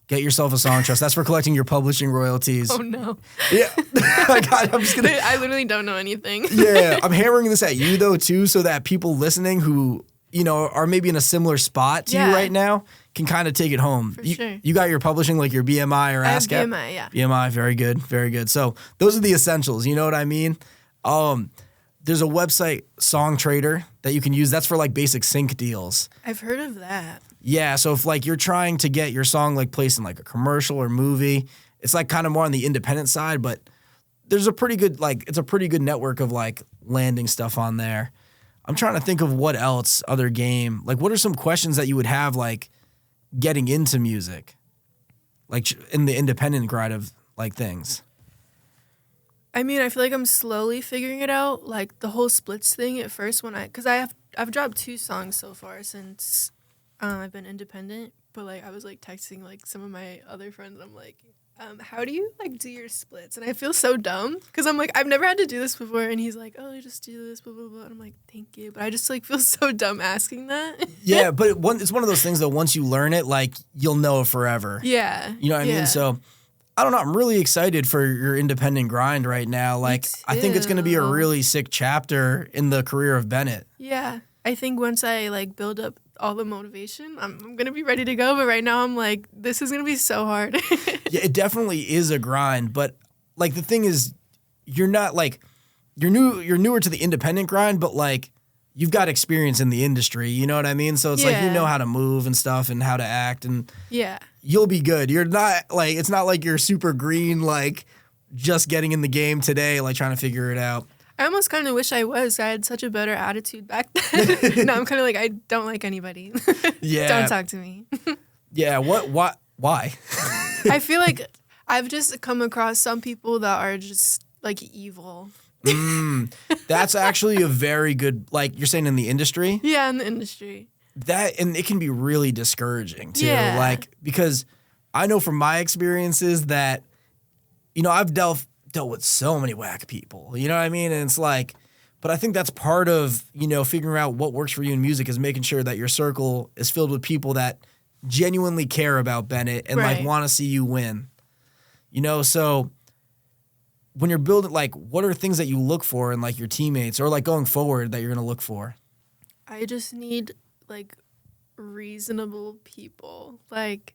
Get yourself a song trust. That's for collecting your publishing royalties. Oh, no. Yeah. God, I'm just gonna. I literally don't know anything. Yeah, I'm hammering this at you, though, too, so that people listening who, you know, are maybe in a similar spot to you right now can kind of take it home. For sure. You got your publishing, like your BMI or ASCAP? BMI, yeah. BMI, very good, very good. So those are the essentials, you know what I mean? There's a website, Song Trader, that you can use. That's for like basic sync deals. I've heard of that. Yeah, so if like you're trying to get your song like placed in like a commercial or movie, it's like kind of more on the independent side, but there's a pretty good it's a pretty good network of like landing stuff on there. I'm trying to think of what else other game. Like what are some questions that you would have like getting into music? Like in the independent grind of like things. I mean, I feel like I'm slowly figuring it out. Like the whole splits thing at first because I've dropped 2 songs so far since I've been independent. But like I was like texting like some of my other friends. I'm like, how do you like do your splits? And I feel so dumb because I'm like, I've never had to do this before. And he's like, oh, you just do this, blah, blah, blah. And I'm like, thank you. But I just like feel so dumb asking that. Yeah, but it's one of those things that once you learn it, like you'll know it forever. Yeah. You know what I mean? So I don't know. I'm really excited for your independent grind right now. Like I think it's going to be a really sick chapter in the career of Bennett. Yeah. I think once I like build up all the motivation, I'm going to be ready to go. But right now I'm like, this is going to be so hard. Yeah, it definitely is a grind. But like the thing is, you're not like, you're newer to the independent grind, but like you've got experience in the industry. You know what I mean? So it's like, you know how to move and stuff and how to act and you'll be good. You're not like, it's not like you're super green, like just getting in the game today, like trying to figure it out. I almost kind of wish I was. I had such a better attitude back then. Now I'm kind of like, I don't like anybody. Yeah. Don't talk to me. Yeah. Why? I feel like I've just come across some people that are just like evil. That's actually a very good, like you're saying in the industry? Yeah, in the industry. And it can be really discouraging too. Yeah. Like, because I know from my experiences that, you know, I've dealt with so many whack people, you know what I mean? And it's like, but I think that's part of, you know, figuring out what works for you in music is making sure that your circle is filled with people that genuinely care about Bennett and like want to see you win, you know? So when you're building, like, what are things that you look for in like your teammates or like going forward that you're going to look for? I just need like reasonable people. Like,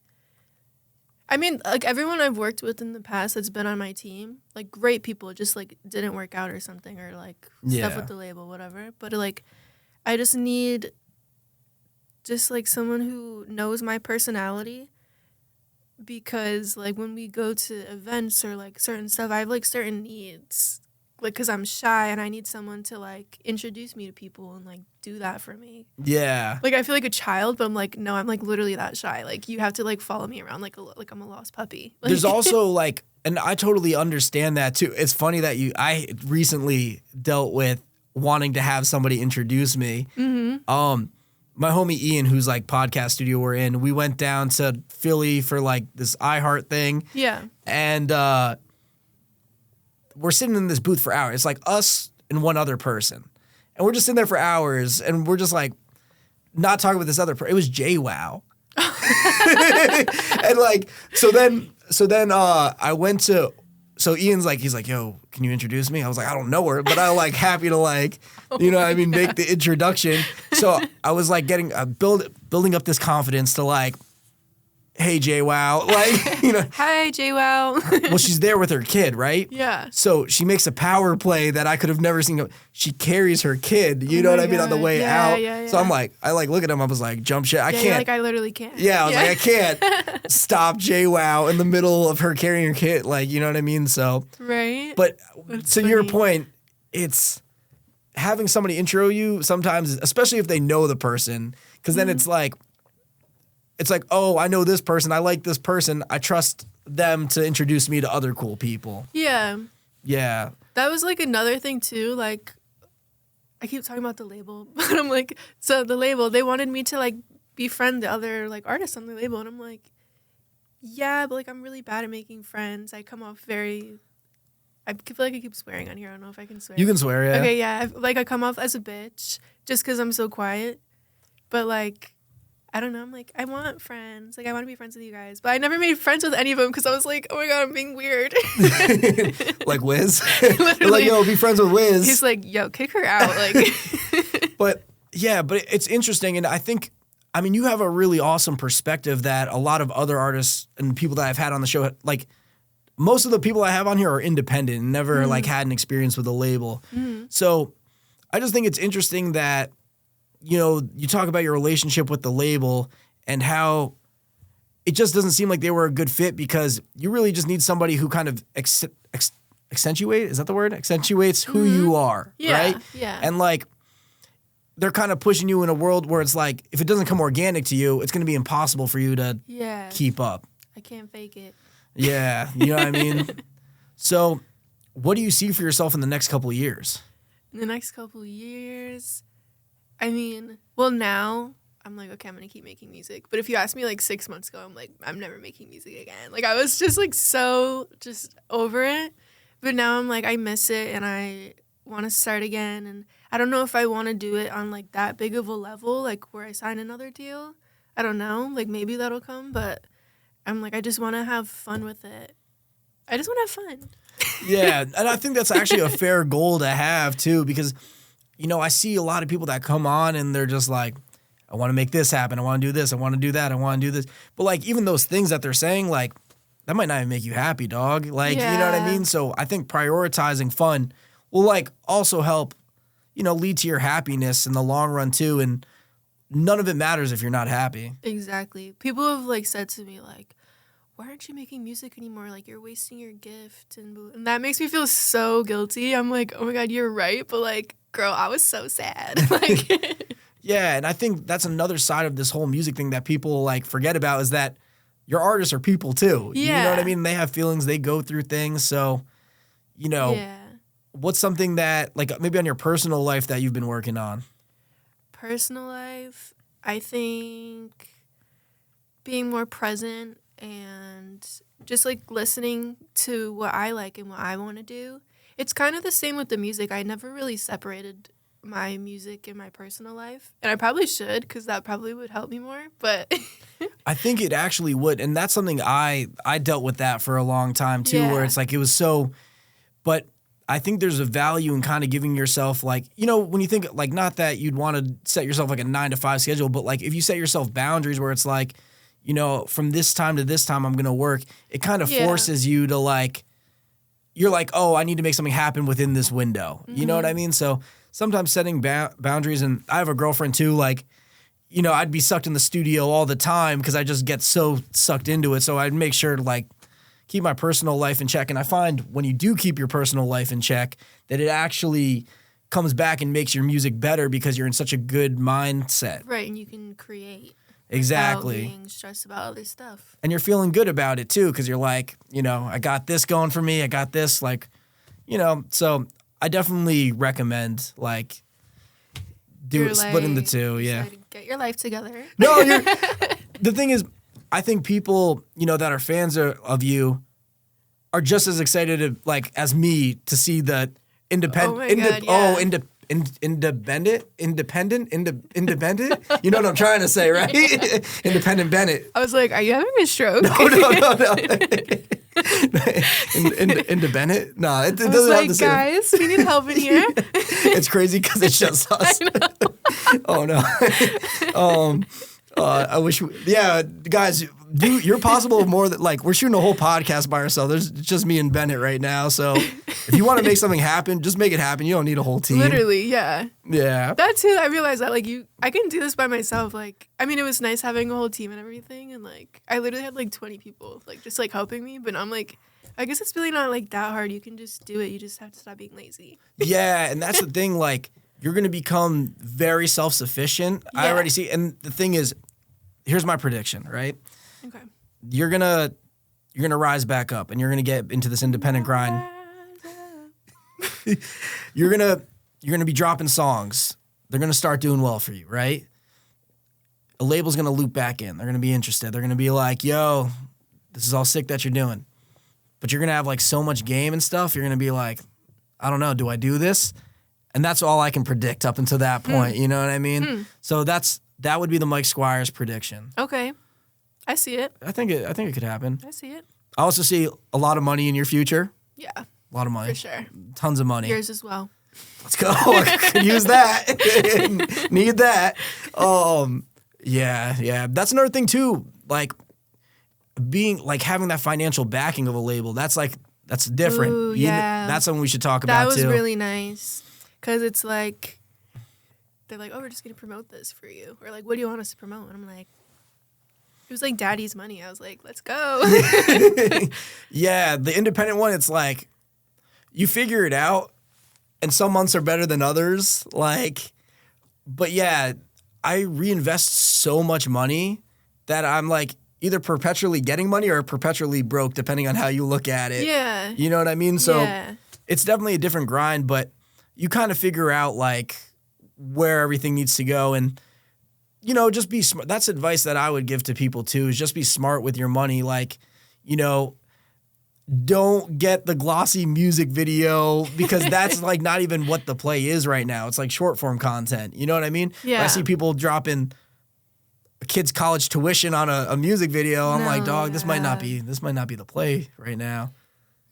I mean, like everyone I've worked with in the past that's been on my team, like great people, just like didn't work out or something or like stuff with the label, whatever. But like, I just need just like someone who knows my personality because like when we go to events or like certain stuff, I have like certain needs. Like, because I'm shy and I need someone to, like, introduce me to people and, like, do that for me. Yeah. Like, I feel like a child, but I'm like, no, I'm, like, literally that shy. Like, you have to, like, follow me around like I'm a lost puppy. Like, there's also, like, and I totally understand that, too. It's funny that I recently dealt with wanting to have somebody introduce me. Mm-hmm. My homie Ian, who's, like, podcast studio we're in, we went down to Philly for, like, this iHeart thing. Yeah. And, we're sitting in this booth for hours. It's like us and one other person. And we're just sitting there for hours and we're just like not talking with this other person. It was JWoww. And like, so then I went to, so Ian's like, he's like, yo, can you introduce me? I was like, I don't know her, but I'm like happy to like, you know what I mean, make the introduction. So I was like getting, building up this confidence to like, hey, JWoww. Like, you know. Hi, JWoww. Well, she's there with her kid, right? Yeah. So she makes a power play that I could have never seen. She carries her kid, you know what I mean, on the way out. Yeah. So I'm like, I like look at him. I was like, jump shit. I can't. Like, I literally can't. Yeah, I was like, I can't stop JWoww in the middle of her carrying her kid. Like, you know what I mean? So. Right. But to your point, it's having somebody intro you sometimes, especially if they know the person, because then it's like, oh, I know this person. I like this person. I trust them to introduce me to other cool people. Yeah. Yeah. That was like another thing too. Like, I keep talking about the label, but I'm like, so the label, they wanted me to like befriend the other like artists on the label. And I'm like, yeah, but like I'm really bad at making friends. I come off very, I feel like I keep swearing on here. I don't know if I can swear. You can swear, yeah. Okay, yeah. Like I come off as a bitch just because I'm so quiet. But like, I don't know. I'm like, I want friends. Like, I want to be friends with you guys. But I never made friends with any of them because I was like, oh my God, I'm being weird. Like Wiz? Like, yo, be friends with Wiz. He's like, yo, kick her out. Like, But it's interesting. And I think, I mean, you have a really awesome perspective that a lot of other artists and people that I've had on the show, like, most of the people I have on here are independent and never like had an experience with a label. So I just think it's interesting that, you know, you talk about your relationship with the label and how it just doesn't seem like they were a good fit because you really just need somebody who kind of accentuate, is that the word? Accentuates who you are, right? Yeah. And like, they're kind of pushing you in a world where it's like, if it doesn't come organic to you, it's going to be impossible for you to keep up. I can't fake it. Yeah, you know what I mean? So what do you see for yourself in the next couple of years? In the next couple of years, I mean, well, now I'm like, okay, I'm going to keep making music. But if you asked me like 6 months ago, I'm like, I'm never making music again. Like, I was just like so just over it. But now I'm like, I miss it and I want to start again. And I don't know if I want to do it on like that big of a level, like where I sign another deal. I don't know. Like, maybe that'll come. But I'm like, I just want to have fun with it. I just want to have fun. Yeah, and I think that's actually a fair goal to have too, because, you know, I see a lot of people that come on and they're just like, I want to make this happen. I want to do this. I want to do that. I want to do this. But like, even those things that they're saying, like, that might not even make you happy, dog. Like, you know what I mean? So I think prioritizing fun will like also help, you know, lead to your happiness in the long run too. And none of it matters if you're not happy. Exactly. People have like said to me like, why aren't you making music anymore? Like, you're wasting your gift. And that makes me feel so guilty. I'm like, oh my God, you're right. But like, girl, I was so sad. Like, yeah. And I think that's another side of this whole music thing that people like forget about is that your artists are people too. Yeah. You know what I mean? They have feelings. They go through things. So, you know, what's something that like maybe on your personal life that you've been working on? Personal life, I think being more present and just like listening to what I like and what I want to do. It's kind of the same with the music. I never really separated my music and my personal life. And I probably should, because that probably would help me more. But I think it actually would. And that's something I dealt with that for a long time too, where it's like it was so, but I think there's a value in kind of giving yourself like, you know, when you think like, not that you'd want to set yourself like a 9-to-5 schedule, but like if you set yourself boundaries where it's like, you know, from this time to this time I'm going to work, it kind of forces you to like, you're like, oh, I need to make something happen within this window. You know what I mean? So sometimes setting boundaries, and I have a girlfriend too, like, you know, I'd be sucked in the studio all the time because I just get so sucked into it. So I'd make sure to like keep my personal life in check. And I find when you do keep your personal life in check, that it actually comes back and makes your music better because you're in such a good mindset. right, and you can create. Exactly. Without being stressed about other stuff. And you're feeling good about it too, because you're like, you know, I got this going for me. I got this, like, you know. So I definitely recommend like splitting the two. Yeah. Get your life together. No, the thing is, I think people, you know, that are fans of you are just as excited as me to see the independent. Independent. You know what I'm trying to say, right? Independent Bennett. I was like, are you having a stroke? No. Into Bennett? No, it doesn't was have like, the same. guys, we need help in here. It's crazy because it's just us. Oh no. I wish. Guys, you're possible more than like we're shooting a whole podcast by ourselves. There's just me and Bennett right now. So if you want to make something happen, just make it happen. You don't need a whole team. Literally, yeah. Yeah. That too. I realized that like I can do this by myself. Like, I mean, it was nice having a whole team and everything, and like I literally had like 20 people like just like helping me. But I'm like, I guess it's really not like that hard. You can just do it. You just have to stop being lazy. Yeah, and that's the thing. Like, you're gonna become very self-sufficient. Yeah. I already see. And the thing is, here's my prediction. Right. Okay. You're gonna rise back up, and you're gonna get into this independent grind. You're gonna be dropping songs. They're gonna start doing well for you, right? A label's gonna loop back in. They're gonna be interested. They're gonna be like, "Yo, this is all sick that you're doing," but you're gonna have like so much game and stuff. You're gonna be like, "I don't know. Do I do this?" And that's all I can predict up until that point. You know what I mean? So that would be the Mike Squires prediction. Okay. I see it. I think it could happen. I see it. I also see a lot of money in your future. Yeah. A lot of money. For sure. Tons of money. Yours as well. Let's go. I could use that. Need that. Yeah. That's another thing too. Like, being like having that financial backing of a label, that's different. Ooh, yeah. That's something we should talk That about was too. really nice. Because it's like, they're like, oh, we're just going to promote this for you. Or like, what do you want us to promote? And I'm like, it was like daddy's money. I was like, let's go. Yeah, the independent one, it's like, you figure it out, and some months are better than others. Like, but yeah, I reinvest so much money that I'm like either perpetually getting money or perpetually broke, depending on how you look at it. Yeah. You know what I mean? So Yeah. it's definitely a different grind, but you kind of figure out like where everything needs to go, and you know, just be smart. That's advice that I would give to people too, is just be smart with your money. Like, you know, don't get the glossy music video, because that's like not even what the play is right now. It's like short form content. You know what I mean? Yeah. When I see people dropping a kid's college tuition on a music video, I'm like, dog, this might not be the play right now.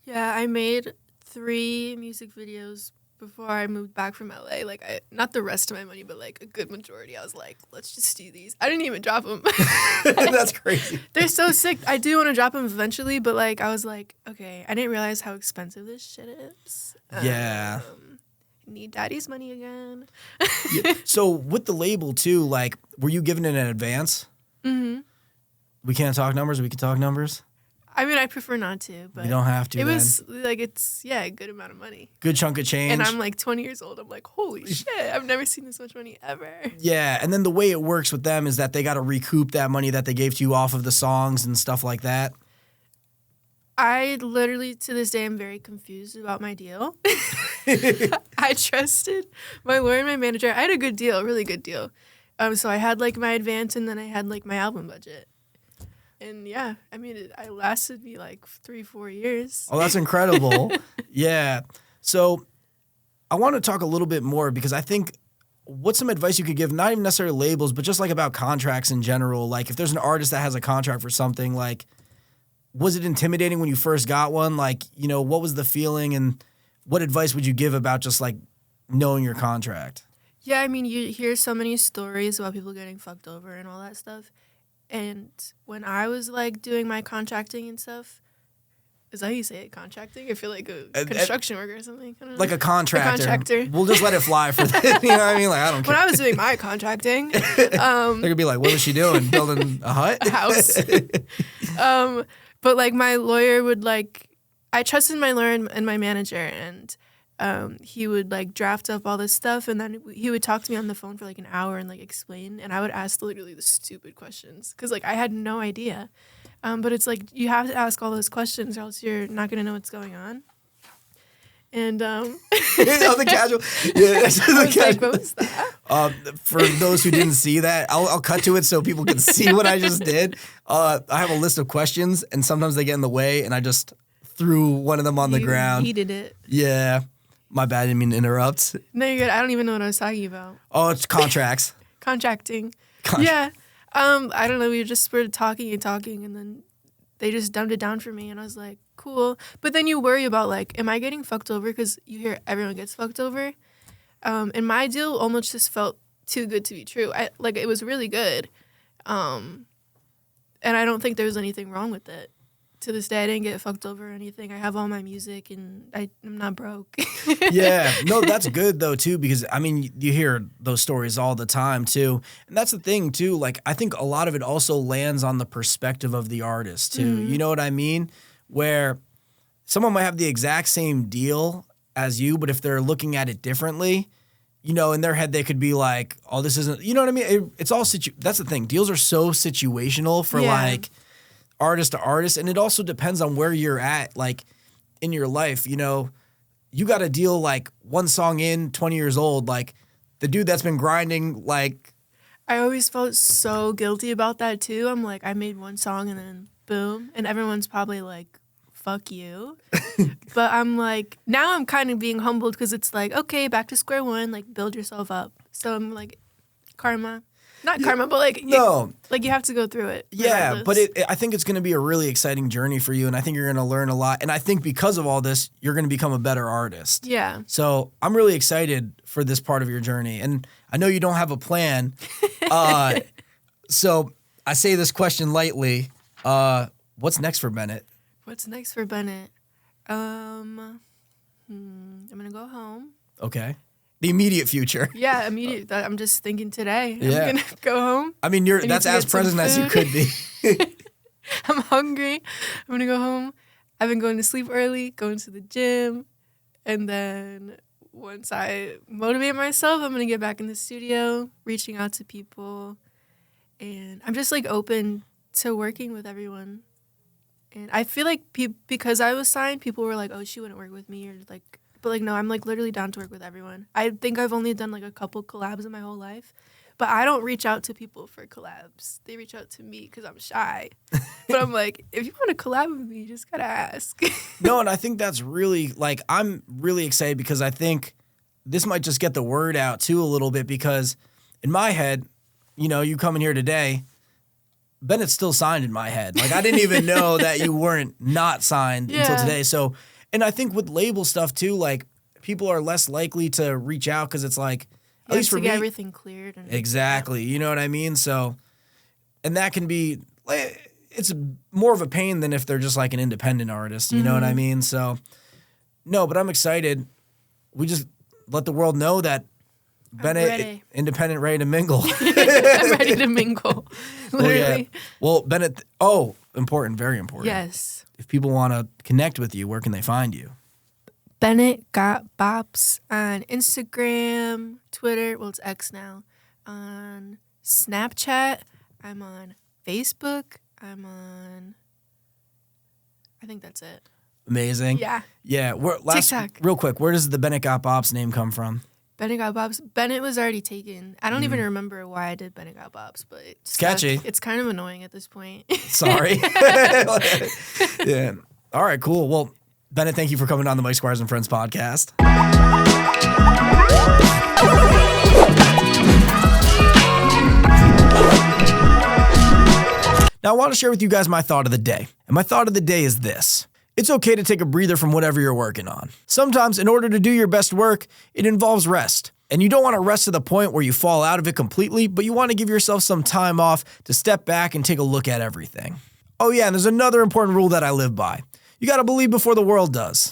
Yeah, I made 3 music videos before I moved back from LA. Like, not the rest of my money, but like a good majority. I was like, let's just do these. I didn't even drop them. That's crazy. They're so sick. I do want to drop them eventually, but like, I was like, okay, I didn't realize how expensive this shit is. Yeah. Need daddy's money again. Yeah. So with the label too, like, were you given it in advance? Mm-hmm. We can't talk numbers. We can talk numbers. I mean, I prefer not to, but You don't have to. it then. was like, it's, a good amount of money. Good chunk of change. And I'm like 20 years old. I'm like, holy shit, I've never seen this much money ever. Yeah, and then the way it works with them is that they got to recoup that money that they gave to you off of the songs and stuff like that. I literally, to this day, am very confused about my deal. I trusted my lawyer and my manager. I had a good deal, really good deal. So I had like my advance, and then I had like my album budget. And yeah, I mean, I lasted me like 3-4 years. Oh, that's incredible. Yeah. So I want to talk a little bit more, because I think what's some advice you could give, not even necessarily labels, but just like about contracts in general. Like, if there's an artist that has a contract for something, like, was it intimidating when you first got one? Like, you know, what was the feeling, and what advice would you give about just like knowing your contract? Yeah, I mean, you hear so many stories about people getting fucked over and all that stuff. And when I was like doing my contracting and stuff, is that how you say it? Contracting? I feel like a construction worker or something. I don't know. Like a contractor. A contractor. We'll just let it fly for that. You know what I mean? Like, I don't care. When I was doing my contracting, They're gonna be like, what was she doing? Building a hut? a house. But like my lawyer would like, I trusted my lawyer and my manager, and he would like draft up all this stuff, and then he would talk to me on the phone for like an hour and like explain, and I would ask literally the stupid questions, because like I had no idea. But it's like, you have to ask all those questions, or else you're not gonna know what's going on. And the casual. Yeah, that's the casual. like, what was that? For those who didn't see that, I'll cut to it so people can see what I just did. I have a list of questions, and sometimes they get in the way, and I just threw one of them on the ground. He did it. Yeah. My bad, I didn't mean to interrupt. No, you're good. I don't even know what I was talking about. Oh, it's contracts. Contracting. Yeah. I don't know. We just were talking, and then they just dumbed it down for me, and I was like, cool. But then you worry about, like, am I getting fucked over? Because you hear everyone gets fucked over. And my deal almost just felt too good to be true. It was really good. And I don't think there was anything wrong with it. To this day, I didn't get fucked over or anything. I have all my music, and I'm not broke. Yeah. No, that's good, though, too, because, I mean, you hear those stories all the time, too. And that's the thing, too. Like, I think a lot of it also lands on the perspective of the artist, too. Mm-hmm. You know what I mean? Where someone might have the exact same deal as you, but if they're looking at it differently, you know, in their head, they could be like, oh, this isn't, you know what I mean? It's all, that's the thing. Deals are so situational for, like, artist to artist, and it also depends on where you're at, like, in your life. You know, you got a deal like one song in, 20 years old, like the dude that's been grinding, like, I always felt so guilty about that too. I'm like, I made one song and then boom, and everyone's probably like, fuck you. But I'm like, now I'm kind of being humbled, because it's like, okay, back to square one, like, build yourself up. So I'm like, karma. Not karma, but like, no, like, you have to go through it. Yeah, but I think it's going to be a really exciting journey for you, and I think you're going to learn a lot. And I think because of all this, you're going to become a better artist. Yeah. So I'm really excited for this part of your journey, and I know you don't have a plan. So I say this question lightly. What What's next for Bennett? What's next for Bennett? I'm gonna go home. Okay. The immediate future. Yeah, immediate. I'm just thinking today. Yeah. I'm gonna go home. I mean, that's as present as you could be. I'm hungry. I'm gonna go home. I've been going to sleep early, going to the gym, and then once I motivate myself, I'm gonna get back in the studio, reaching out to people, and I'm just like open to working with everyone. And I feel like because I was signed, people were like, "Oh, she wouldn't work with me," or like, but like, no, I'm like literally down to work with everyone. I think I've only done like a couple collabs in my whole life, but I don't reach out to people for collabs. They reach out to me because I'm shy. But I'm like, if you want to collab with me, you just gotta ask. No, and I think that's really, like, I'm really excited because I think this might just get the word out too a little bit, because in my head, you know, you coming here today, Bennett's still signed in my head. Like, I didn't even know that you weren't not signed until today. So, and I think with label stuff too, like, people are less likely to reach out because it's like, at least for me, get everything cleared. And exactly. You know what I mean? So, and that can be, it's more of a pain than if they're just like an independent artist. You know what I mean? So, no, but I'm excited. We just let the world know that Bennett, independent, ready to mingle. I'm ready to mingle. Literally. Well, Bennett, important, very important. Yes. If people want to connect with you, where can they find you? Bennett got bops on Instagram, Twitter. Well, it's X now. On Snapchat. I'm on Facebook. I think that's it. Amazing. Yeah. Yeah. TikTok. Real quick, where does the Bennett got bops name come from? Bennett got bops. Bennett was already taken. I don't even remember why I did Bennett got bops, but it's catchy. It's kind of annoying at this point. Sorry. Yeah. All right, cool. Well, Bennett, thank you for coming on the Mike Squires and Friends podcast. Now, I want to share with you guys my thought of the day. And my thought of the day is this. It's okay to take a breather from whatever you're working on. Sometimes, in order to do your best work, it involves rest. And you don't want to rest to the point where you fall out of it completely, but you want to give yourself some time off to step back and take a look at everything. Oh yeah, and there's another important rule that I live by. You got to believe before the world does.